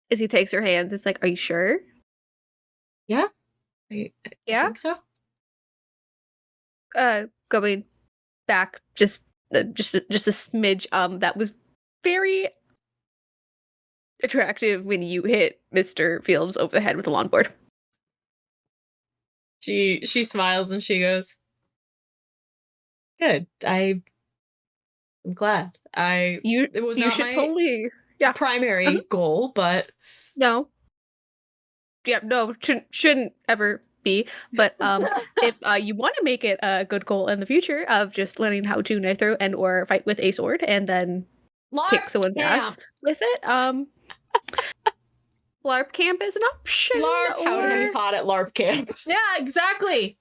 Speaker 3: As he takes her hands, it's like, are you sure?
Speaker 2: I
Speaker 3: Yeah.
Speaker 2: think so.
Speaker 3: Going back just a smidge. That was very attractive when you hit Mr. Fields over the head with a longboard.
Speaker 2: She smiles and she goes, good. I'm glad. It was
Speaker 3: You
Speaker 2: not
Speaker 3: should
Speaker 2: my
Speaker 3: totally.
Speaker 2: primary goal, but
Speaker 3: No. Yeah, no, shouldn't ever be. But if you want to make it a good goal in the future of just learning how to knife throw and or fight with a sword and then kick someone's ass with it, LARP camp is an option.
Speaker 1: LARP,
Speaker 2: how to be hot at LARP camp.
Speaker 1: Yeah, exactly.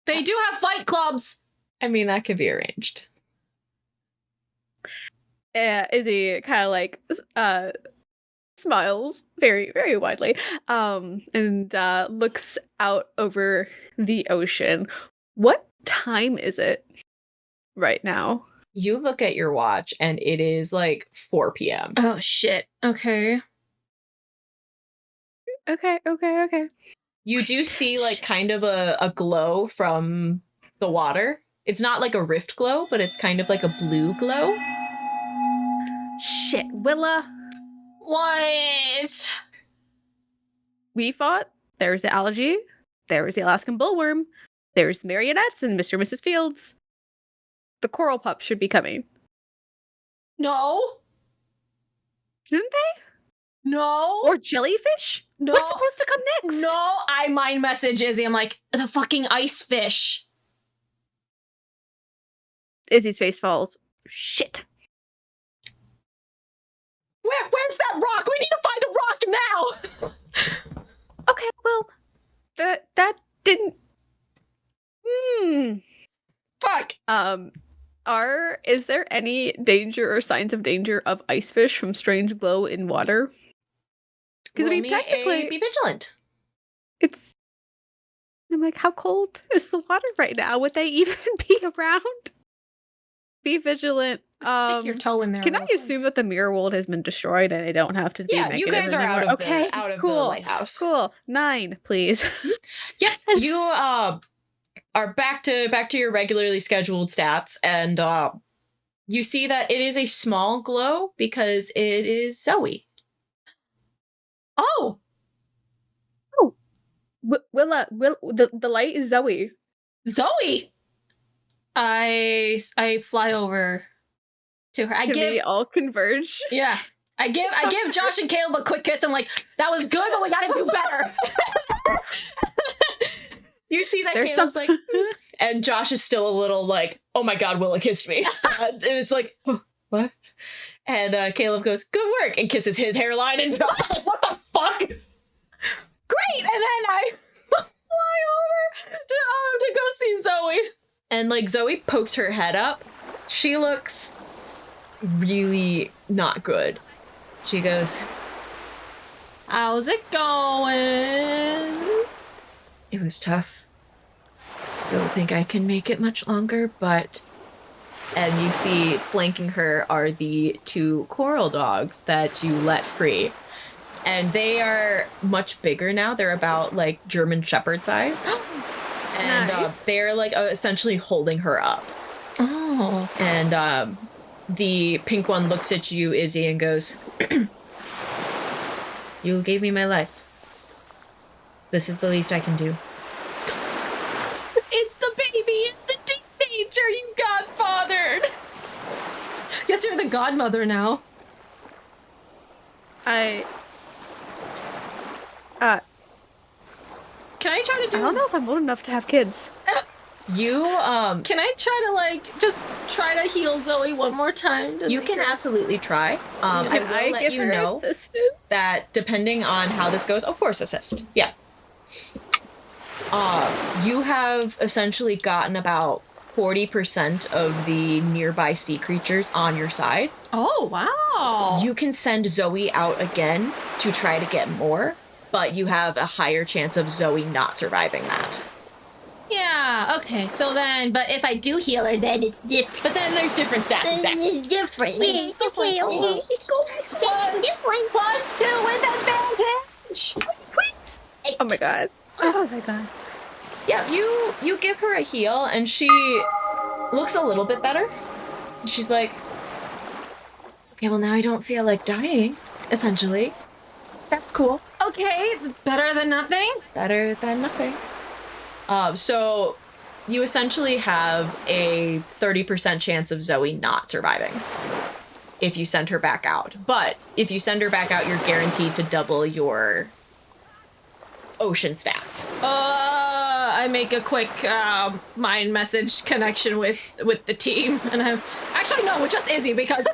Speaker 1: They do have fight clubs.
Speaker 2: I mean, that could be arranged.
Speaker 3: Izzy kind of like smiles very, very widely, and looks out over the ocean. What time is it right now?
Speaker 2: You look at your watch and it is like 4 p.m.
Speaker 1: Oh shit. Okay.
Speaker 3: Okay.
Speaker 2: You do see like kind of a glow from the water. It's not like a rift glow, but it's kind of like a blue glow.
Speaker 3: Shit, Willa.
Speaker 1: What?
Speaker 3: We fought. There's the algae. There was the Alaskan bullworm. There's the marionettes and Mr. and Mrs. Fields. The coral pup should be coming.
Speaker 1: No.
Speaker 3: Shouldn't they?
Speaker 1: No.
Speaker 3: Or jellyfish?
Speaker 1: No.
Speaker 3: What's supposed to come next?
Speaker 1: No, I mind message Izzy. I'm like, the fucking ice fish.
Speaker 3: Izzy's face falls. Shit.
Speaker 1: Where's that rock? We need to find a rock now.
Speaker 3: Okay, well, that didn't.
Speaker 1: Fuck.
Speaker 3: Is there any danger or signs of danger of ice fish from strange glow in water? Because I mean, technically,
Speaker 2: be vigilant.
Speaker 3: it's. I'm like, how cold is the water right now? Would they even be around? Be vigilant.
Speaker 1: Stick your toe in there.
Speaker 3: Can I assume that the mirror world has been destroyed and I don't have to be
Speaker 2: Yeah, you
Speaker 3: negative
Speaker 2: guys are
Speaker 3: anymore?
Speaker 2: out of the
Speaker 3: cool.
Speaker 2: lighthouse.
Speaker 3: Cool. 9, please.
Speaker 2: Yeah, you are back to your regularly scheduled stats, and you see that it is a small glow because it is Zoe.
Speaker 1: Oh.
Speaker 3: Willa, the light is Zoe.
Speaker 1: Zoe. I fly over to her.
Speaker 3: Can we all converge?
Speaker 1: Yeah. I give Josh and Caleb a quick kiss. I'm like, that was good, but we gotta do better.
Speaker 2: You see that
Speaker 3: There's
Speaker 2: Caleb's like, and Josh is still a little like, oh my god, Willa kissed me. And it's like, what? And Caleb goes, good work, and kisses his hairline, and Josh like, what the fuck?
Speaker 1: Great. And then I fly over to go see Zoe.
Speaker 2: And like Zoe pokes her head up. She looks really not good. She goes,
Speaker 1: How's it going?
Speaker 4: It was tough. Don't think I can make it much longer, but... And you see flanking her are the 2 coral dogs that you let free. And they are much bigger now. They're about, like, German Shepherd size. And
Speaker 3: Nice.
Speaker 4: they're, like, essentially holding her up.
Speaker 1: Oh.
Speaker 4: And the pink one looks at you, Izzy, and goes, "You gave me my life. This is the least I can do."
Speaker 1: It's the baby and the teenager you godfathered. Guess you're the godmother now.
Speaker 3: I
Speaker 1: Can I try to do?
Speaker 3: I don't know if I'm old enough to have kids.
Speaker 4: You,
Speaker 1: Can I try to just try to heal Zoe one more time? to
Speaker 4: you
Speaker 1: make
Speaker 4: can
Speaker 1: her-
Speaker 4: absolutely try. I
Speaker 3: Can
Speaker 4: will
Speaker 3: I
Speaker 4: let
Speaker 3: give
Speaker 4: you
Speaker 3: her
Speaker 4: know
Speaker 3: assistance?
Speaker 4: that depending on how this goes, of course, assist. Yeah. You have essentially gotten about 40% of the nearby sea creatures on your side.
Speaker 1: Oh wow!
Speaker 4: You can send Zoe out again to try to get more, but you have a higher chance of Zoe not surviving that.
Speaker 1: Yeah. Okay. So then, but if I do heal her, then it's different.
Speaker 4: But then there's different stats, exactly.
Speaker 1: It's different.
Speaker 4: Okay, okay.
Speaker 1: Let's go. Different +2 with advantage.
Speaker 3: Please. Oh my god. Oh my god.
Speaker 4: Yeah, you give her a heal, and she looks a little bit better. She's like, "Okay, well, now I don't feel like dying, essentially. That's cool.
Speaker 1: Okay. Better than nothing.
Speaker 4: Better than nothing." So you essentially have a 30% chance of Zoe not surviving if you send her back out. But if you send her back out, you're guaranteed to double your ocean stats.
Speaker 1: I make a quick mind message connection with the team, and I'm actually no, with just Izzy because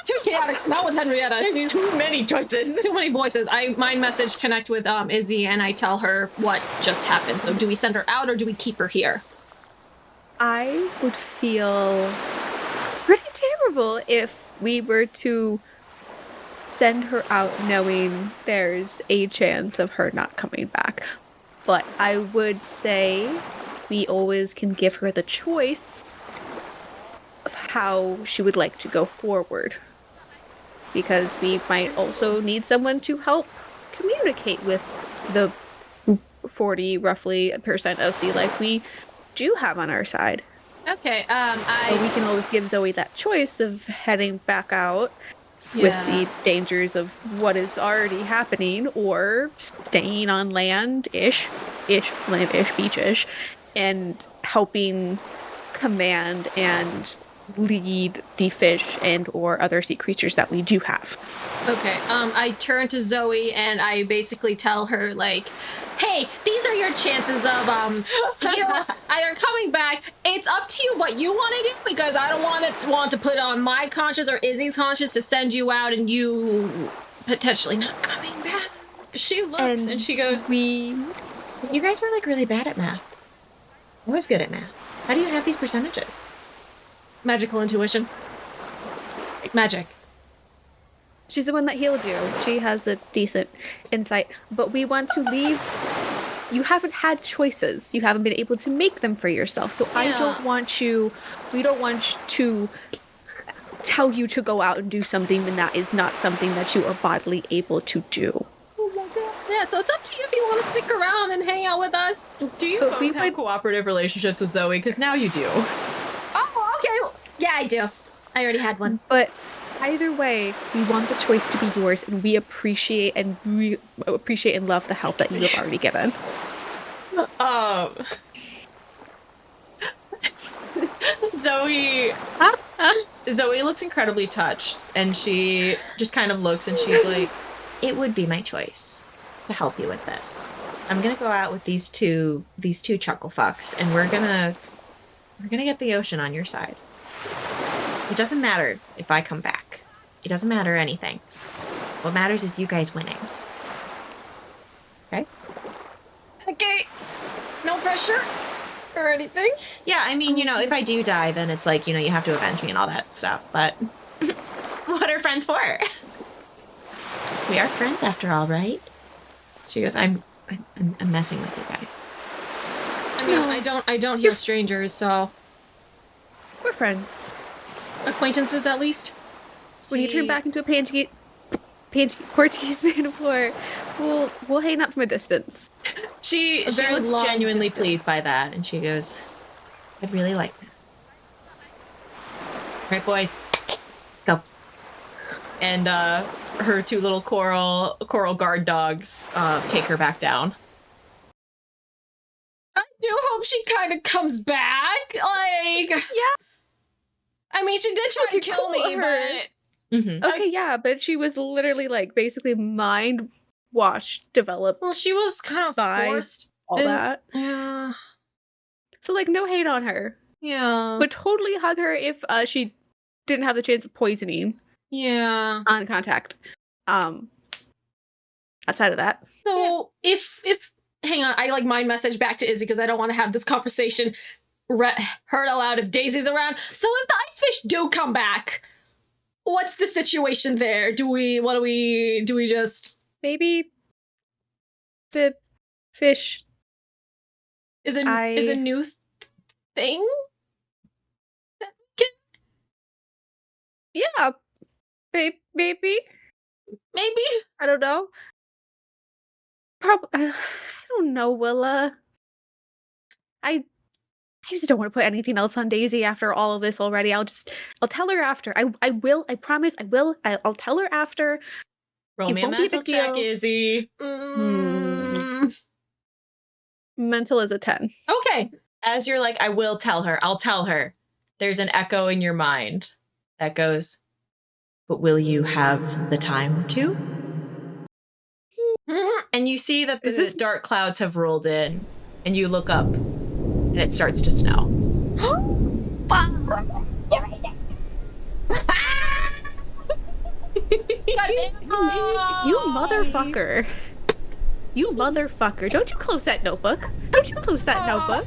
Speaker 1: too chaotic. Not with Henrietta.
Speaker 4: Too many choices.
Speaker 1: Too many voices. I mind message connect with Izzy, and I tell her what just happened. So, do we send her out or do we keep her here?
Speaker 3: I would feel pretty terrible if we were to send her out knowing there's a chance of her not coming back. But I would say we always can give her the choice of how she would like to go forward. Because we might also need someone to help communicate with the 40 roughly % of sea life we do have on our side.
Speaker 1: Okay.
Speaker 3: So we can always give Zoe that choice of heading back out with the dangers of what is already happening, or staying on land-ish, beach-ish, and helping command and lead the fish and or other sea creatures that we do have.
Speaker 1: Okay. I turn to Zoe and I basically tell her like, "Hey, these are your chances of either coming back. It's up to you what you want to do because I don't want to put on my conscience or Izzy's conscience to send you out and you potentially not coming back."
Speaker 4: She looks and she goes, "You guys were like really bad at math. I was good at math. How do you have these percentages?"
Speaker 1: Magical intuition. Magic.
Speaker 3: She's the one that healed you. She has a decent insight. But we want to leave... You haven't had choices. You haven't been able to make them for yourself. So I don't want you... We don't want to tell you to go out and do something when that is not something that you are bodily able to do.
Speaker 1: Oh my god. Yeah, so it's up to you if you want to stick around and hang out with us.
Speaker 4: Do you both have cooperative relationships with Zoe? Because now you do.
Speaker 1: Oh, okay. Yeah, I do. I already had one.
Speaker 3: But either way, we want the choice to be yours, and we appreciate and love the help that you have already given.
Speaker 4: Zoe looks incredibly touched, and she just kind of looks and she's like, "It would be my choice to help you with this. I'm gonna go out with these two chuckle fucks, and we're gonna get the ocean on your side. It doesn't matter if I come back. It doesn't matter anything. What matters is you guys winning. Okay?"
Speaker 1: Okay. No pressure or anything.
Speaker 4: Yeah, I mean, if I do die, then it's like, you have to avenge me and all that stuff, but what are friends for? We are friends after all, right? She goes, I'm
Speaker 2: I'm messing with you guys.
Speaker 1: I mean, I don't heal strangers, so
Speaker 3: We're friends.
Speaker 1: acquaintances at least.
Speaker 3: When you turn back into a Portuguese man of war, we'll hang out from a distance.
Speaker 2: She
Speaker 1: very
Speaker 2: looks
Speaker 1: long
Speaker 2: genuinely
Speaker 1: distance.
Speaker 2: pleased by that, and she goes, "I'd really like that." Right, boys, let's go. And her two little coral guard dogs take her back down.
Speaker 1: I do hope she kind of comes back. Like,
Speaker 3: Yeah.
Speaker 1: I mean, she did try to
Speaker 3: Okay,
Speaker 1: kill
Speaker 3: cool,
Speaker 1: me,
Speaker 3: her.
Speaker 1: but
Speaker 2: Mm-hmm.
Speaker 3: Okay, yeah, but she was literally like basically mind washed, developed,
Speaker 1: well, she was kind of
Speaker 3: Bye.
Speaker 1: forced.
Speaker 3: all
Speaker 1: and-
Speaker 3: that.
Speaker 1: Yeah,
Speaker 3: So like no hate on her.
Speaker 1: yeah,
Speaker 3: Would totally hug her if she didn't have the chance of poisoning
Speaker 1: yeah.
Speaker 3: on contact. Outside of that.
Speaker 1: So if hang on, I like mind message back to Izzy because I don't want to have this conversation heard aloud if Daisy's around. So if the ice fish do come back, what's the situation there? Do we just
Speaker 3: Maybe the fish.
Speaker 1: is a new thing?
Speaker 3: Yeah. Maybe.
Speaker 1: Maybe.
Speaker 3: I don't know. Probably. I don't know, Willa. I just don't want to put anything else on Daisy after all of this already. I'll tell her after. I will. I promise. I will. I'll tell her after.
Speaker 2: Roll me a
Speaker 3: won't be a
Speaker 2: mental
Speaker 3: big
Speaker 2: check,
Speaker 3: deal.
Speaker 2: Izzy.
Speaker 3: Mental is a 10.
Speaker 1: Okay.
Speaker 2: As you're like, I will tell her. I'll tell her. There's an echo in your mind that goes, "But will you have the time to?" And you see that the dark clouds have rolled in, and you look up, and it starts to snow.
Speaker 3: You motherfucker. You motherfucker. Don't you close that notebook. Don't you close that notebook.